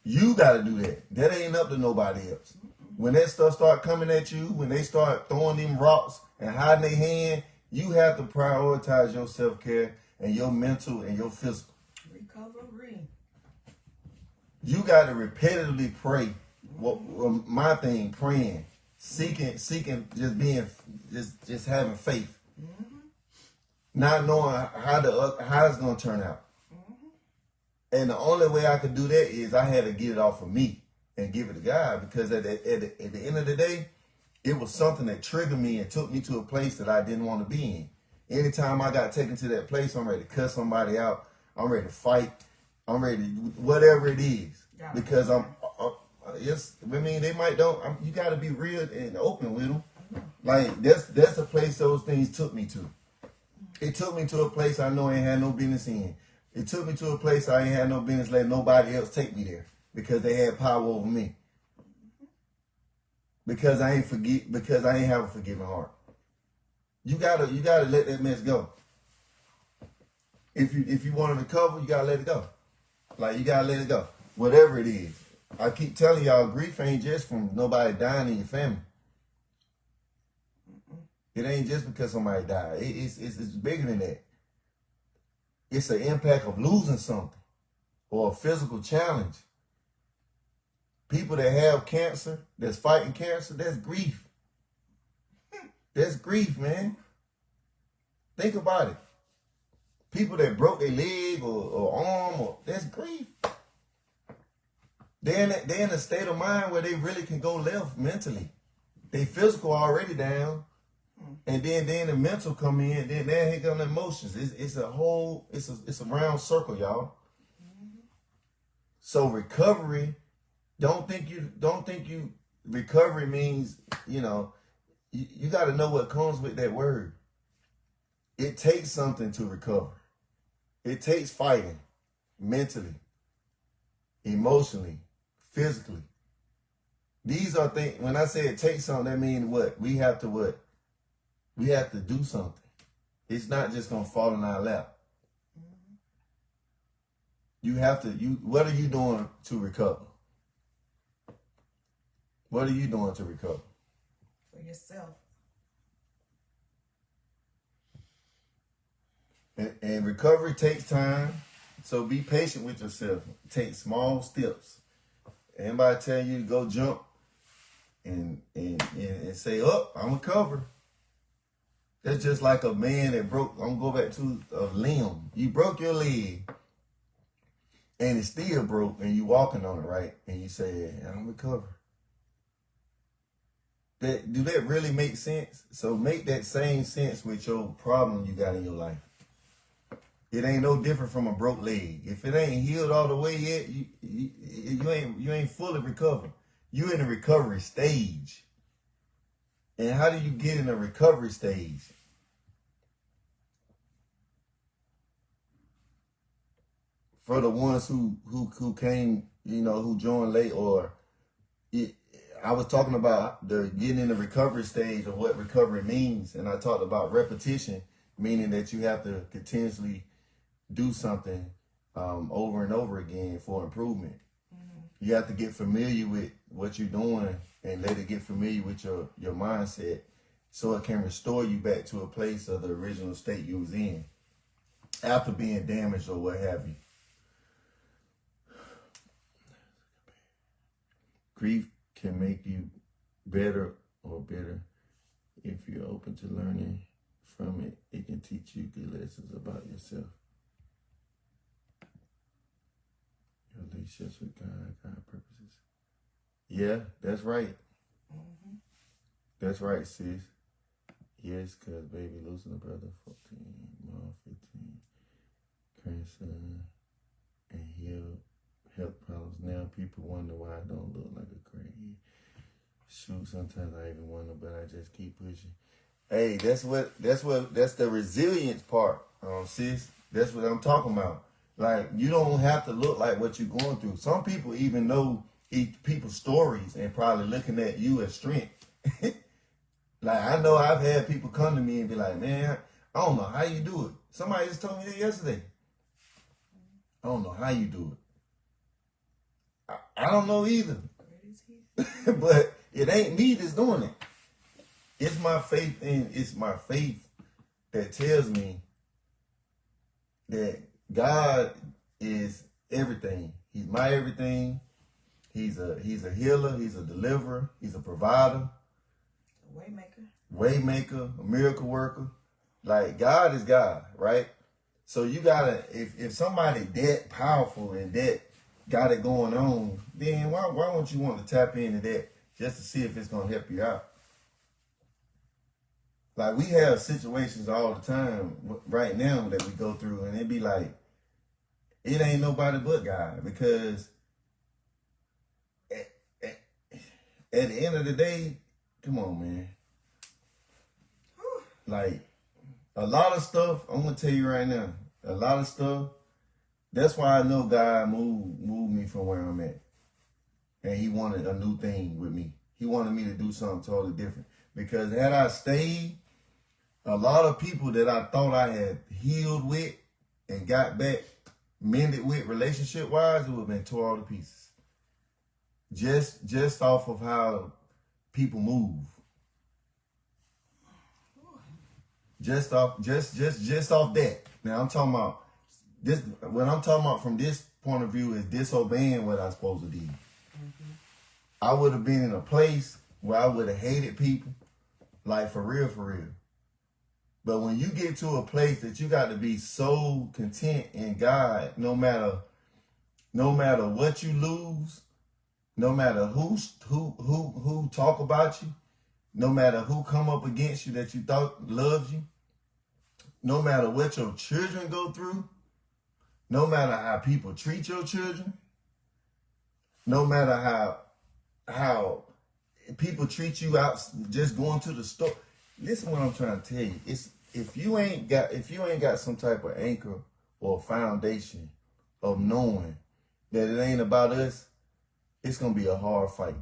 You got to do that. That ain't up to nobody else. When that stuff start coming at you, when they start throwing them rocks and hiding their hand, you have to prioritize your self-care and your mental and your physical. Recovery. You got to repetitively pray. My thing, praying, seeking, just having faith. Mm-hmm. Not knowing how it's going to turn out. Mm-hmm. And the only way I could do that is I had to get it off of me and give it to God, because at the end of the day, it was something that triggered me and took me to a place that I didn't want to be in. Anytime I got taken to that place, I'm ready to cuss somebody out. I'm ready to fight. I'm ready to whatever it is. Yeah. Because they might don't. You got to be real and open with them. Like, that's the place those things took me to. It took me to a place I know I ain't had no business in. It took me to a place I ain't had no business letting nobody else take me there because they had power over me. Because I ain't have a forgiving heart. You gotta let that mess go. If you want to recover, you gotta let it go. Like, you gotta let it go. Whatever it is. I keep telling y'all, grief ain't just from nobody dying in your family. It ain't just because somebody died. It's bigger than that. It's an impact of losing something or a physical challenge. People that have cancer, that's fighting cancer, that's grief. That's grief, man. Think about it. People that broke their leg or arm, that's grief. They're in a state of mind where they really can go left mentally. They physical already down. And then the mental come in, then here come the emotions. It's a round circle, y'all. So recovery, don't think you recovery means, you got to know what comes with that word. It takes something to recover. It takes fighting mentally, emotionally, physically. These are things, when I say it takes something, that means what? We have to what? We have to do something. It's not just going to fall in our lap. What are you doing to recover? What are you doing to recover? For yourself. And recovery takes time. So be patient with yourself. Take small steps. Anybody tell you to go jump and say, oh, I'm recovered. That's just like a man that broke, I'm going to go back to a limb. You broke your leg and it's still broke and you walking on it, right? And you say, I'm recovered. Do that really make sense? So make that same sense with your problem you got in your life. It ain't no different from a broke leg. If it ain't healed all the way yet, you ain't fully recovered. You in the recovery stage. And how do you get in a recovery stage? For the ones who came, who joined late, I was talking about the getting in the recovery stage of what recovery means, and I talked about repetition, meaning that you have to continuously do something over and over again for improvement. You have to get familiar with what you're doing and let it get familiar with your mindset so it can restore you back to a place of the original state you was in after being damaged or what have you. Grief can make you better or bitter. If you're open to learning from it, it can teach you good lessons about yourself. Your relationships with God purposes. Yeah, that's right. Mm-hmm. That's right, sis. Yes, because baby losing a brother, 14, mom, 15, grandson, and health problems. Now people wonder why I don't look like a crackhead. Shoot, sometimes I even wonder, but I just keep pushing. Hey, that's the resilience part, sis. That's what I'm talking about. Like, you don't have to look like what you're going through. Some people even know people's stories and probably looking at you as strength. Like, I know I've had people come to me and be like, man, I don't know how you do it. Somebody just told me that yesterday. I don't know how you do it. I don't know either. But it ain't me that's doing it. It's my faith that tells me that God is everything. He's my everything. He's a healer. He's a deliverer. He's a provider. Waymaker, a miracle worker. Like, God is God, right? So you gotta, if somebody that powerful and that got it going on, then why won't you want to tap into that just to see if it's gonna help you out? Like, we have situations all the time right now that we go through, and it be like, it ain't nobody but God, because at the end of the day, come on, man. Like, A lot of stuff, I'm gonna tell you right now, a lot of stuff, that's why I know God moved me from where I'm at. And he wanted a new thing with me. He wanted me to do something totally different. Because had I stayed, a lot of people that I thought I had healed with and got back, mended with relationship wise, it would have been tore all to pieces. Just off of how people move. Just off that. Now I'm talking about this. What I'm talking about from this point of view is disobeying what I'm supposed to do. Mm-hmm. I would have been in a place where I would have hated people, like for real, for real. But when you get to a place that you got to be so content in God, no matter what you lose, no matter who talk about you, no matter who come up against you that you thought loves you, no matter what your children go through, no matter how people treat your children, no matter how people treat you out just going to the store. Listen what I'm trying to tell you. It's if you ain't got some type of anchor or foundation of knowing that it ain't about us, it's gonna be a hard fight.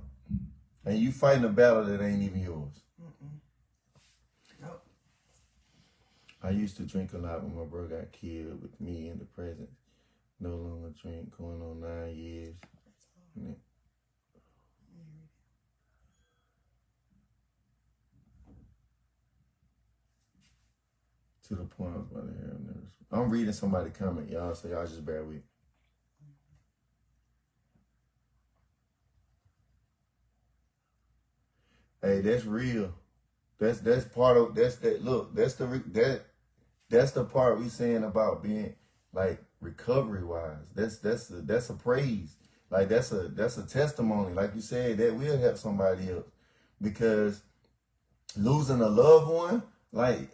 And you fighting a battle that ain't even yours. Nope. I used to drink a lot when my brother got killed with me in the presence. No longer drink, going on 9 years. To the point I was about to hear nervous. I'm reading somebody comment, y'all, so y'all just bear with. Hey, that's real. That's part of that's the part we saying about being like recovery wise. That's a praise. Like that's a testimony. Like you said, that will help somebody else because losing a loved one, like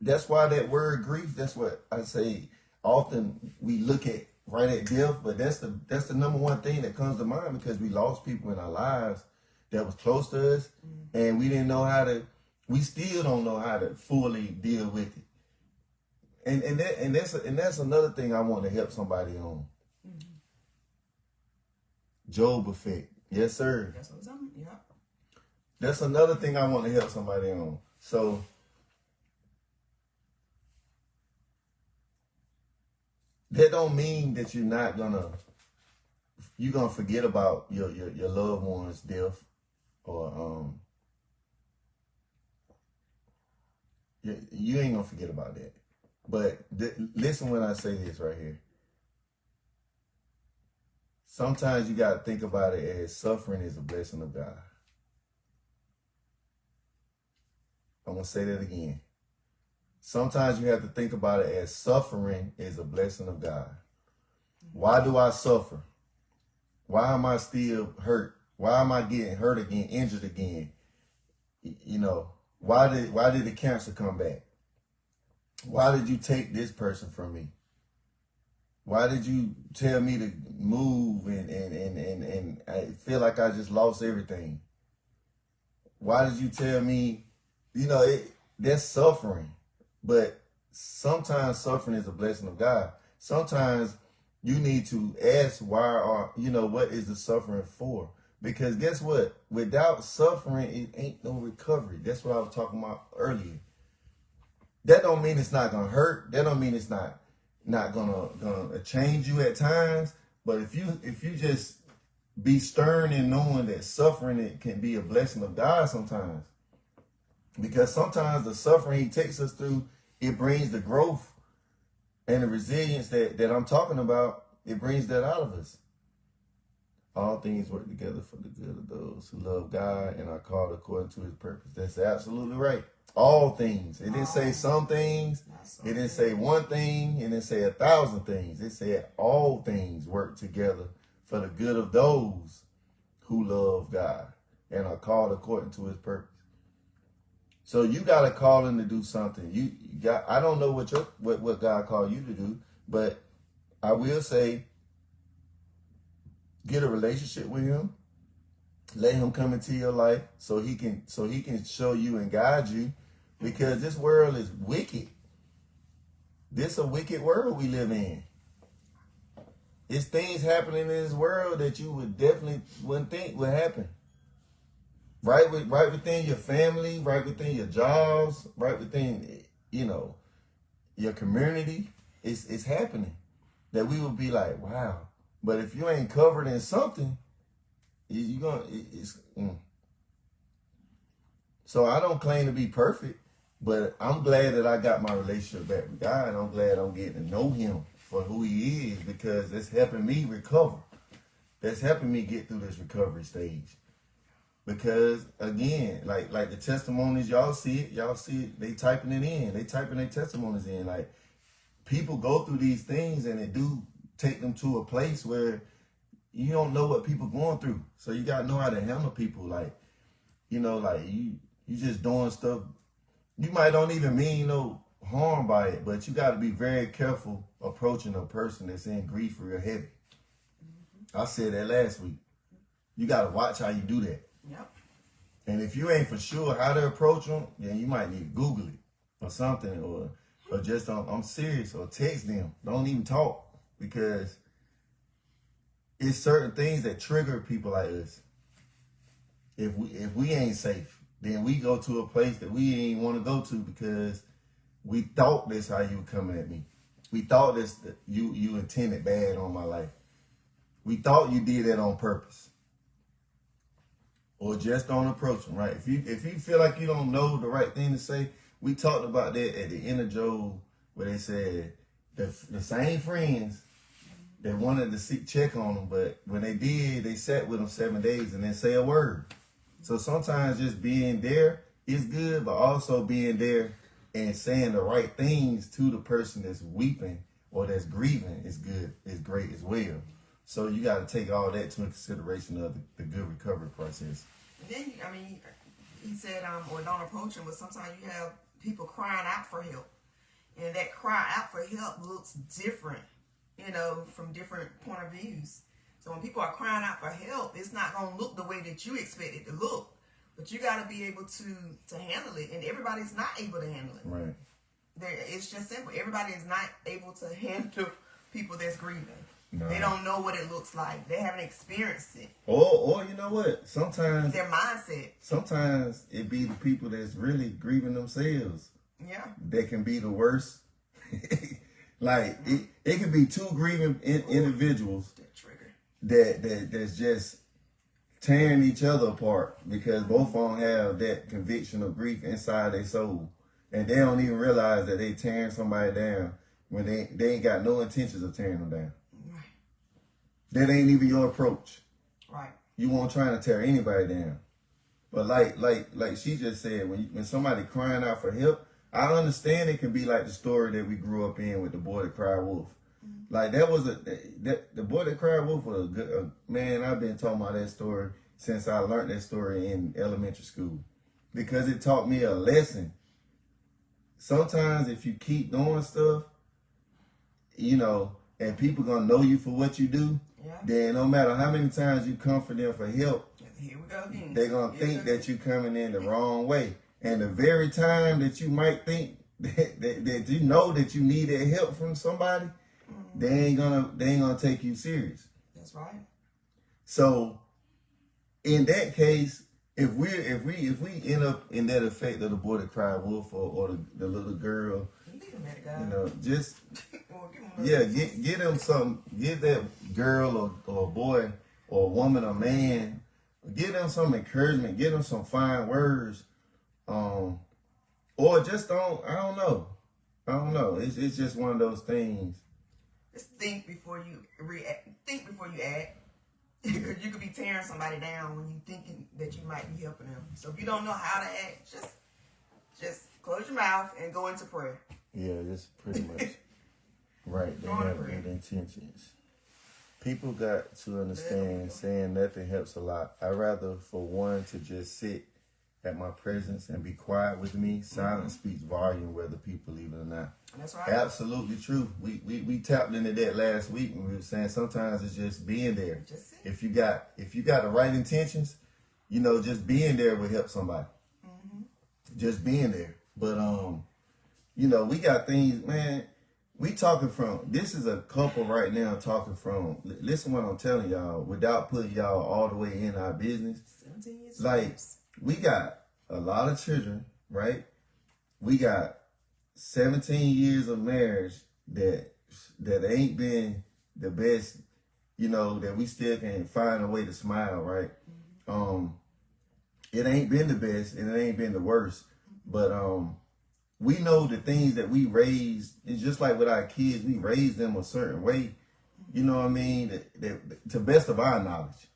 that's why that word grief. That's what I say. Often we look at right at death, but that's the number one thing that comes to mind because we lost people in our lives that was close to us, and we didn't know how to. We still don't know how to fully deal with it. And that's another thing I want to help somebody on. Mm-hmm. Job effect. Yes, sir. That's what I'm yeah. That's another thing I want to help somebody on. So that don't mean that you're gonna forget about your loved one's death or you ain't gonna forget about that. But listen when I say this right here. Sometimes you gotta think about it as suffering is a blessing of God. I'm gonna say that again. Sometimes you have to think about it as suffering is a blessing of God. Why do I suffer? Why am I still hurt? Why am I getting hurt again, injured again? You know, why did the cancer come back? Why did you take this person from me? Why did you tell me to move and I feel like I just lost everything? Why did you tell me, that's suffering. But sometimes suffering is a blessing of God. Sometimes you need to ask what is the suffering for? Because guess what? Without suffering, it ain't no recovery. That's what I was talking about earlier. That don't mean it's not gonna hurt. That don't mean it's not gonna change you at times. But if you just be stern in knowing that suffering it can be a blessing of God sometimes. Because sometimes the suffering he takes us through, it brings the growth and the resilience that I'm talking about. It brings that out of us. All things work together for the good of those who love God and are called according to his purpose. That's absolutely right. All things. It didn't say some things. It didn't say one thing. It didn't say 1,000 things. It said all things work together for the good of those who love God and are called according to his purpose. So you got a calling to do something. You got. I don't know what God called you to do, but I will say, get a relationship with him. Let him come into your life so he can show you and guide you, because this world is wicked. this a wicked world we live in. It's things happening in this world that you would definitely wouldn't think would happen. Right within your family, right within your jobs, right within, your community. It's happening. That we would be like, wow. But if you ain't covered in something, you gonna it's. So I don't claim to be perfect, but I'm glad that I got my relationship back with God. I'm glad I'm getting to know Him for who He is, because it's helping me recover. That's helping me get through this recovery stage. Because again, like the testimonies, y'all see it. They typing it in. They typing their testimonies in. Like, people go through these things, and it do take them to a place where you don't know what people going through. So you gotta know how to handle people. Like, you just doing stuff. You might don't even mean no harm by it, but you gotta be very careful approaching a person that's in grief real heavy. I said that last week. You gotta watch how you do that. Yep. And if you ain't for sure how to approach them, then you might need to Google it or something, or just I'm serious, or text them. Don't even talk, because it's certain things that trigger people like us. If we ain't safe, then we go to a place that we ain't want to go to, because we thought this how you were coming at me. We thought this you intended bad on my life. We thought you did that on purpose. Or just don't approach them, right? If you feel like you don't know the right thing to say, we talked about that at the end of Job, where they said the same friends that wanted to check on them, but when they did, they sat with them 7 days and didn't say a word. So sometimes just being there is good, but also being there and saying the right things to the person that's weeping or that's grieving is good, is great as well. So you got to take all that into consideration of the good recovery process. And then, he said, or don't approach him, but sometimes you have people crying out for help. And that cry out for help looks different, from different point of views. So when people are crying out for help, it's not going to look the way that you expect it to look. But you got to be able to handle it. And everybody's not able to handle it. Right. It's just simple. Everybody is not able to handle people that's grieving. No. They don't know what it looks like. They haven't experienced it. Or you know what? Sometimes their mindset. Sometimes it be the people that's really grieving themselves. Yeah. That can be the worst. Like it can be two grieving individuals that's just tearing each other apart, because both of them have that conviction of grief inside their soul, and they don't even realize that they tearing somebody down when they ain't got no intentions of tearing them down. That ain't even your approach. Right. You won't try to tear anybody down. But like she just said, when somebody crying out for help, I understand it can be like the story that we grew up in with the boy that cried wolf. Mm-hmm. Like that was the boy that cried wolf was a good man. I've been talking about that story since I learned that story in elementary school, because it taught me a lesson. Sometimes if you keep doing stuff, and people gonna know you for what you do, then no matter how many times you come for them for help, here we go again. They're gonna think that you coming in the wrong way. And the very time that you might think that you know that you need that help from somebody, they ain't gonna take you serious. That's right. So in that case, if we end up in that effect of the boy that cried wolf, or the little girl, just get them something. Get that girl or boy or woman or man, give them some encouragement. Give them some fine words, or just don't. I don't know. It's just one of those things. Just think before you react. Think before you act. Because you could be tearing somebody down when you thinking that you might be helping them. So if you don't know how to act, just close your mouth and go into prayer. Yeah, just pretty much. Right, they have good intentions. People got to understand saying nothing helps a lot. I'd rather for one to just sit at my presence and be quiet with me. Silence speaks volume whether people believe it or not. That's right. Absolutely true. We tapped into that last week when we were saying sometimes it's just being there. If you got the right intentions, just being there will help somebody. Mm-hmm. Just being there. But we got things, man. we talking from, this is a couple right now talking from, listen what I'm telling y'all, without putting y'all all the way in our business. 17 years. Like, we got a lot of children, right? We got 17 years of marriage that ain't been the best, you know, that we still can find a way to smile, right? It ain't been the best and it ain't been the worst, but we know the things that we raised. It's just like with our kids, we raised them a certain way, you know what I mean, that to best of our knowledge,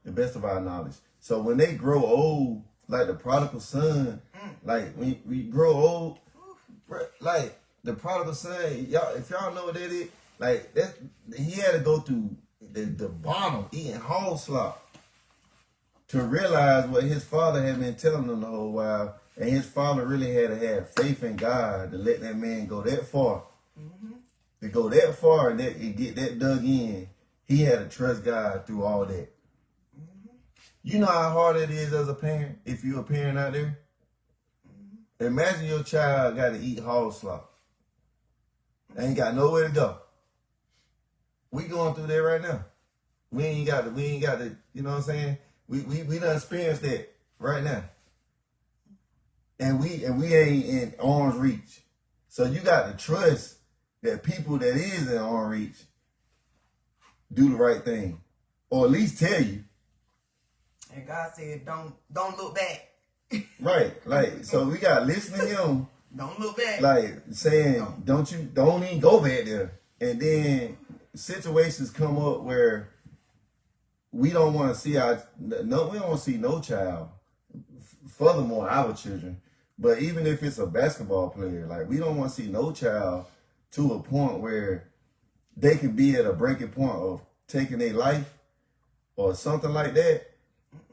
the best of our knowledge. So when they grow old, like the prodigal son, like when we grow old, like the prodigal son, y'all, if y'all know what that is, like that, he had to go through the bottom, eating hog slop, to realize what his father had been telling him the whole while, and his father really had to have faith in God to let that man go that far. To go that far and get that dug in, he had to trust God through all that. You know how hard it is as a parent, if you're a parent out there? Imagine your child got to eat hog slop. Ain't got nowhere to go. We going through that right now. We ain't got to, you know what I'm saying? We done experienced that right now. And we ain't in arm's reach. So you got to trust that people that is in arm's reach do the right thing. Or at least tell you. And God said, don't look back. Right. Like, so we got to listen to him. Don't look back. Like saying, don't even go back there. And then situations come up where we don't want to see we don't want to see no child. Furthermore, our children. But even if it's a basketball player, like we don't want to see no child to a point where they can be at a breaking point of taking their life or something like that.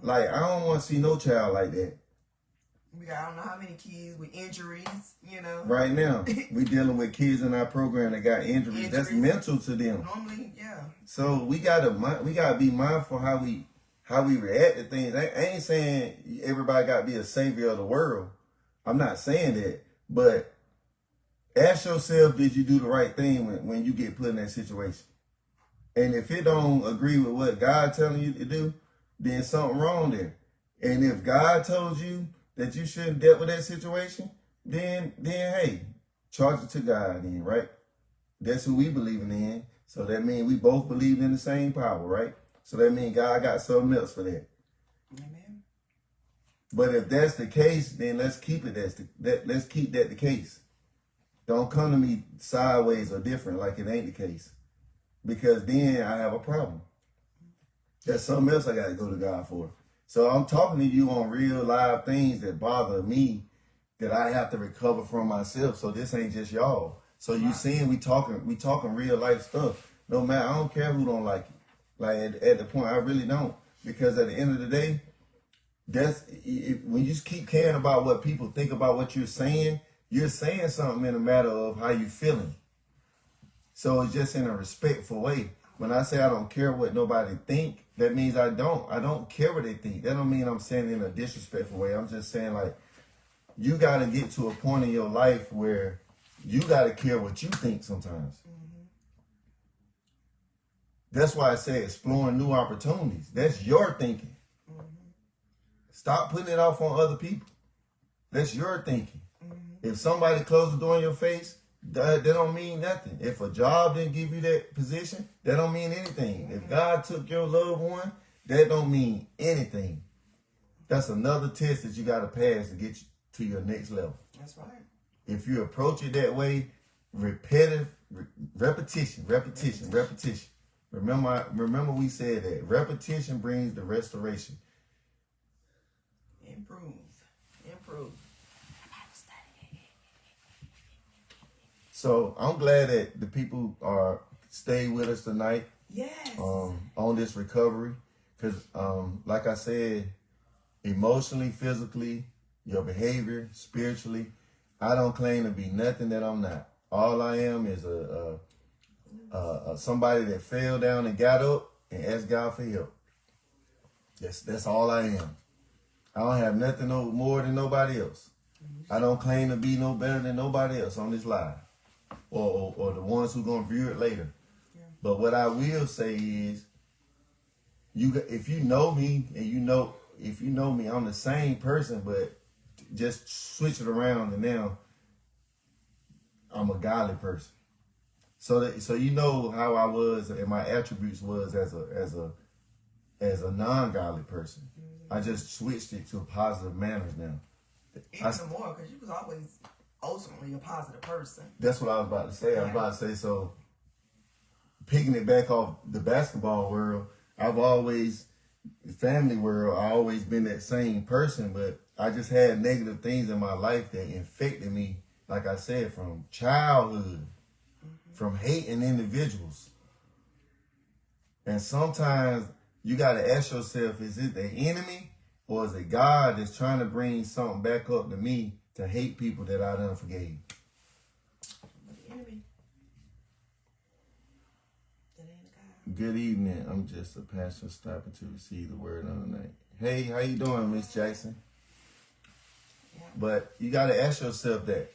Like, I don't want to see no child like that. We got, I don't know how many kids with injuries, you know. Right now, we dealing with kids in our program that got injuries. That's mental to them. Normally, yeah. So we gotta be mindful how we react to things. I ain't saying everybody gotta be a savior of the world. I'm not saying that, but ask yourself, did you do the right thing when you get put in that situation? And if it don't agree with what God telling you to do, then something wrong there. And if God told you that you shouldn't deal with that situation, then hey, charge it to God then, right? That's who we believing in. So that means we both believe in the same power, right? So that means God got something else for that. Amen. But if that's the case, then let's keep it let's keep that the case. Don't come to me sideways or different like it ain't the case. Because then I have a problem. That's something else I got to go to God for. So I'm talking to you on real live things that bother me that I have to recover from myself. So this ain't just y'all. So you seeing we talking real life stuff. No matter, I don't care who don't like it. Like at the point, I really don't. Because at the end of the day, when you keep caring about what people think about what you're saying something in a matter of how you feeling. So it's just in a respectful way. When I say I don't care what nobody think, that means I don't care what they think. That don't mean I'm saying it in a disrespectful way. I'm just saying, like, you got to get to a point in your life where you got to care what you think sometimes. Mm-hmm. That's why I say exploring new opportunities. That's your thinking. Mm-hmm. Stop putting it off on other people. That's your thinking. Mm-hmm. If somebody closes the door in your face, that don't mean nothing. If a job didn't give you that position, that don't mean anything. If God took your loved one, that don't mean anything. That's another test that you got to pass to get you to your next level. That's right. If you approach it that way, repetition. Remember we said that repetition brings the restoration. Improve. So I'm glad that the people are stay with us tonight. Yes. On this recovery, because like I said, emotionally, physically, your behavior, spiritually, I don't claim to be nothing that I'm not. All I am is somebody that fell down and got up and asked God for help. That's all I am. I don't have nothing more than nobody else. I don't claim to be no better than nobody else on this live. or the ones who gonna view it later. Yeah. But what I will say is, if you know me and if you know me, I'm the same person, but just switch it around and now I'm a godly person. So you know how I was and my attributes was as a non-godly person. Mm-hmm. I just switched it to positive manners now. Even more, because you was always ultimately a positive person. That's what I was about to say. I was about to say, so picking it back off the basketball world, family world, I always been that same person, but I just had negative things in my life that infected me, like I said, from childhood, from hating individuals. And sometimes you got to ask yourself, is it the enemy or is it God that's trying to bring something back up to me to hate people that I done forgave? The enemy. That ain't God. Good evening. I'm just a pastor stopping to receive the word on the night. Hey, how you doing, Miss Jackson? Yeah. But you got to ask yourself that.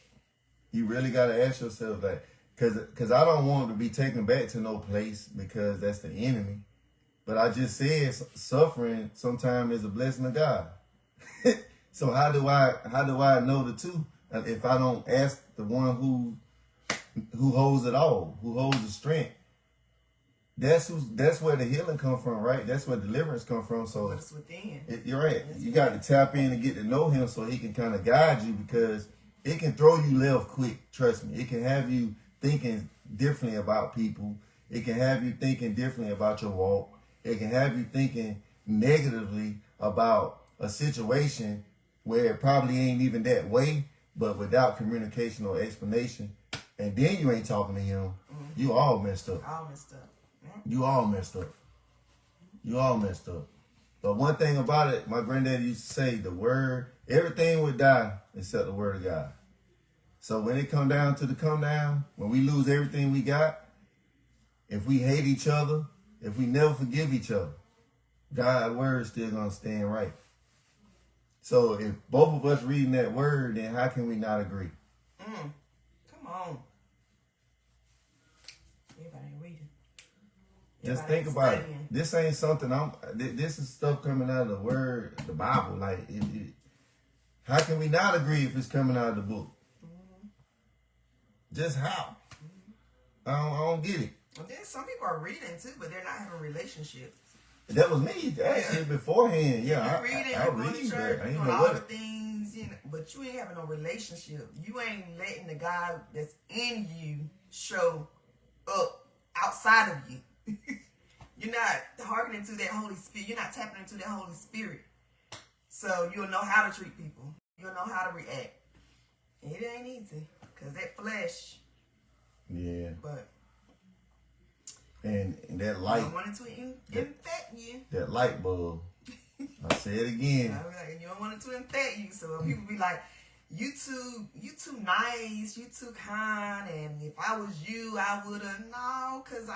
You really got to ask yourself that. Because I don't want to be taken back to no place because that's the enemy. But I just said suffering sometimes is a blessing of God. So how do I know the two if I don't ask the one who holds it all, who holds the strength? That's where the healing come from, right? That's where deliverance come from. So it's within. You're right. You got to tap in and get to know him so he can kind of guide you, because it can throw you left quick. Trust me. It can have you thinking differently about people. It can have you thinking differently about your walk. It can have you thinking negatively about a situation where it probably ain't even that way, but without communication or explanation. And then you ain't talking to him. You all messed up. All messed up. Yeah. You all messed up. You all messed up. But one thing about it, my granddaddy used to say, everything would die except the word of God. So when it come down to the come down, when we lose everything we got, if we hate each other, if we never forgive each other, God's word is still going to stand right. So if both of us reading that word, then how can we not agree? Come on. Everybody ain't reading. Just think about it. This ain't something this is stuff coming out of the word, the Bible. Like, how can we not agree if it's coming out of the book? Just how? I don't get it. Well, then some people are reading too, but they're not having relationships. That was me actually beforehand. Yeah, you reading, I you going read to church, that. you doing all the things, but you ain't having no relationship. You ain't letting the God that's in you show up outside of you. You're not hearkening to that Holy Spirit. You're not tapping into that Holy Spirit. So you'll know how to treat people. You'll know how to react. It ain't easy, because that flesh. Yeah. But. And that light. I wanted to infect you. That light bulb. I say it again. You don't want it to infect you. So people be like, you too nice, you too kind, and if I was you, I would've. No, because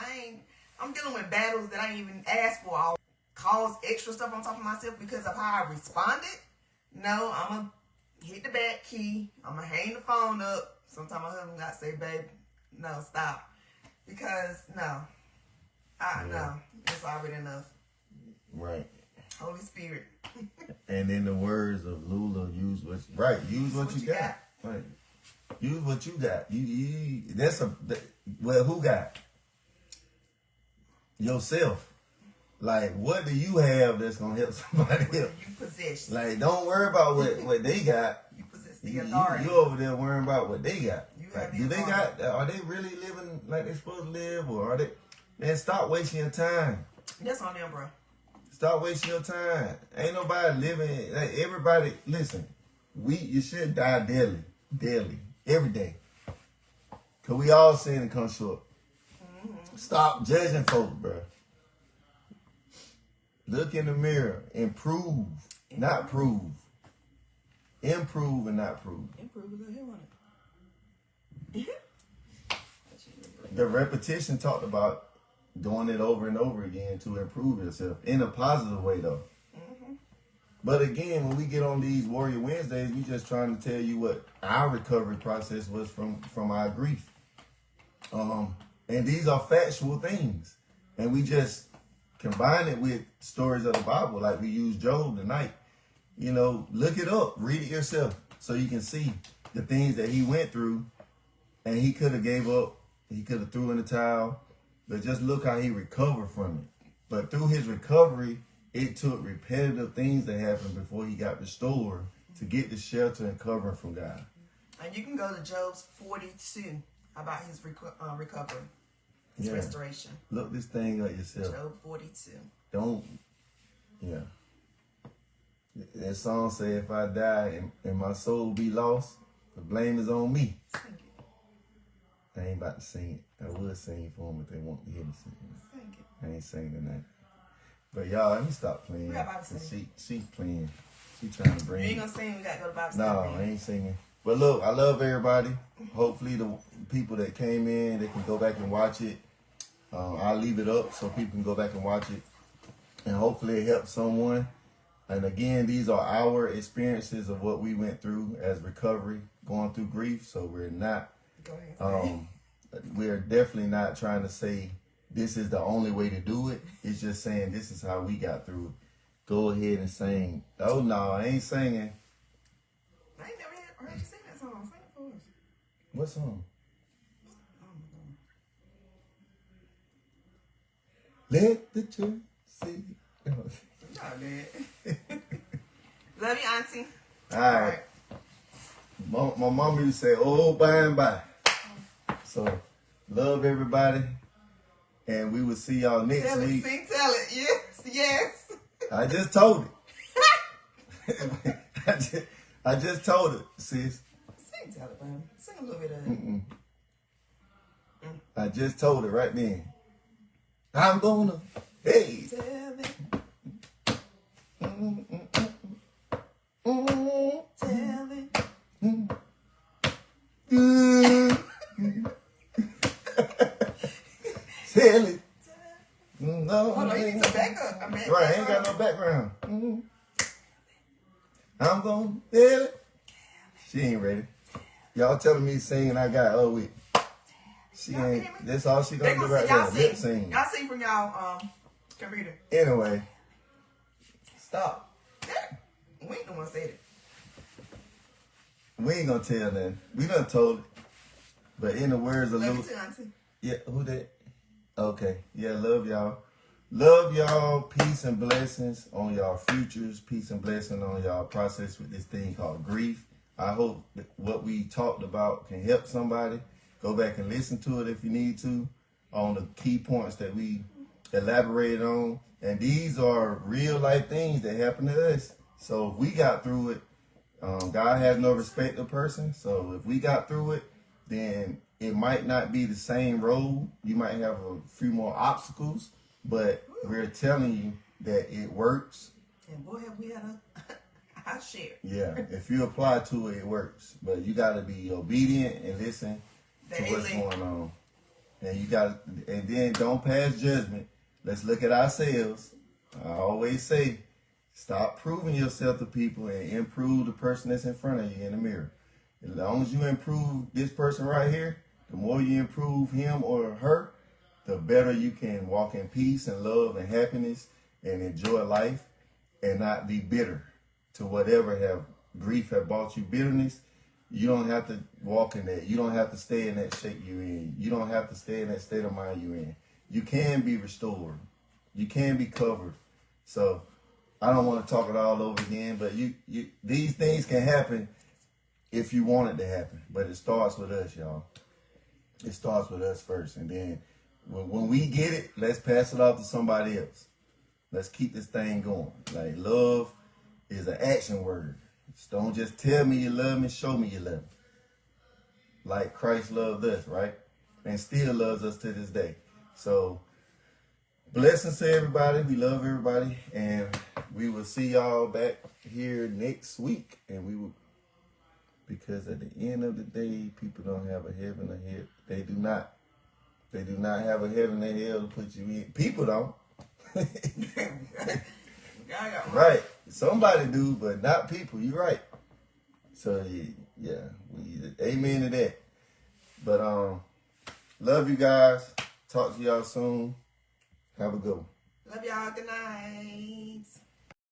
I'm dealing with battles that I ain't even asked for. I'll cause extra stuff on top of myself because of how I responded. No, I'm going to hit the back key. I'm going to hang the phone up. Sometimes my husband got to say, babe, no, stop. Because, no. No, it's already enough. Right. Holy Spirit. And in the words of Lula, use what you got. Right. Use what you got. Who got? Yourself. Like, what do you have that's gonna help somebody else? You possess. Like, don't worry about what they got. You possess the authority. You over there worrying about what they got. Like, do they got? Are they really living like they're supposed to live, or are they? Man, stop wasting your time. That's on them, bro. Stop wasting your time. Ain't nobody living. Like, everybody, listen. You should die daily, every day. Cause we all sin and come short. Stop judging folks, bro. Look in the mirror. Improve, not prove. Improve and not prove. Improve with a hell on it. The repetition talked about doing it over and over again to improve yourself in a positive way, though. But again, when we get on these Warrior Wednesdays, we just trying to tell you what our recovery process was from our grief. And these are factual things. And we just combine it with stories of the Bible, like we use Job tonight. You know, look it up, read it yourself, so you can see the things that he went through. And he could have gave up, he could have threw in the towel, but just look how he recovered from it. But through his recovery, it took repetitive things that happened before he got restored to get the shelter and covering from God. And you can go to Job's 42 about his recovery, his restoration. Look this thing up yourself. Job 42. Don't, That song say, if I die and my soul be lost, the blame is on me. Sing it. I ain't about to sing it. I will sing for them if they want to hear me sing it. Sing it. I ain't singing tonight. But y'all, let me stop playing. We got Bible study. She playing. She trying to bring. You ain't gonna sing. We gotta go to Bible study. No, I ain't singing. But look, I love everybody. Hopefully the people that came in, they can go back and watch it. I'll leave it up so people can go back and watch it. And hopefully it helps someone. And again, these are our experiences of what we went through as recovery, going through grief. So we're not, Go ahead. we're definitely not trying to say this is the only way to do it. It's just saying this is how we got through it. Go ahead and sing. Oh no, I ain't singing. I ain't never heard you sing that song. Sing it for us. What song? Let the church see. Oh, man. Love you, Auntie. All right. My mama used to say, oh, by and by. So, love everybody. And we will see y'all next Tell week. it, tell it. Yes, yes. I just told it. I just told it, sis. Sing, tell it, baby. Sing a little bit of it. I just told it right then. I'm gonna, hey. Tell it. Tell it. Tell it. No, Hold on, you need some backup. I mean, right, I ain't got no background. I'm gonna tell it. She ain't ready. Y'all telling me to sing and I got with. She Y'all ain't. hear me? That's all she They gonna do gonna right sing. there. Y'all Lip sing. sing. Y'all sing from y'all computer. Anyway, stop. We ain't the one said it. We ain't gonna tell nothing. We done told it. But in the words of Love you Luke, too, Auntie. yeah, who that? Okay, yeah, love y'all. Love y'all. Peace and blessings on y'all futures. Peace and blessing on y'all process with this thing called grief. I hope that what we talked about can help somebody. Go back and listen to it if you need to on the key points that we elaborated on. And these are real life things that happen to us. So if we got through it, God has no respect of person. So if we got through it, then it might not be the same road. You might have a few more obstacles, but we're telling you that it works. And boy, have we had our share. Yeah, if you apply to it, it works. But you got to be obedient and listen to what's going on. And you got, and then don't pass judgment. Let's look at ourselves. I always say, stop proving yourself to people and improve the person that's in front of you in the mirror. As long as you improve this person right here, the more you improve him or her, the better you can walk in peace and love and happiness and enjoy life and not be bitter to whatever grief have brought you bitterness. You don't have to walk in that. You don't have to stay in that shape you're in. You don't have to stay in that state of mind you're in. You can be restored. You can be covered. So I don't want to talk it all over again, but these things can happen if you want it to happen. But it starts with us, y'all. It starts with us first. And then when we get it, let's pass it off to somebody else. Let's keep this thing going. Like, love is an action word. Don't just tell me you love me, show me you love me. Like Christ loved us, right? And still loves us to this day. So, blessings to everybody. We love everybody. And we will see y'all back here next week. And we will, because at the end of the day, people don't have a heaven or hell. They do not. They do not have a heaven or hell to put you in. People don't. Right. Somebody do, but not people. You're right. So, yeah. Amen to that. But, Love you guys. Talk to y'all soon. Have a good one. Love y'all. Good night.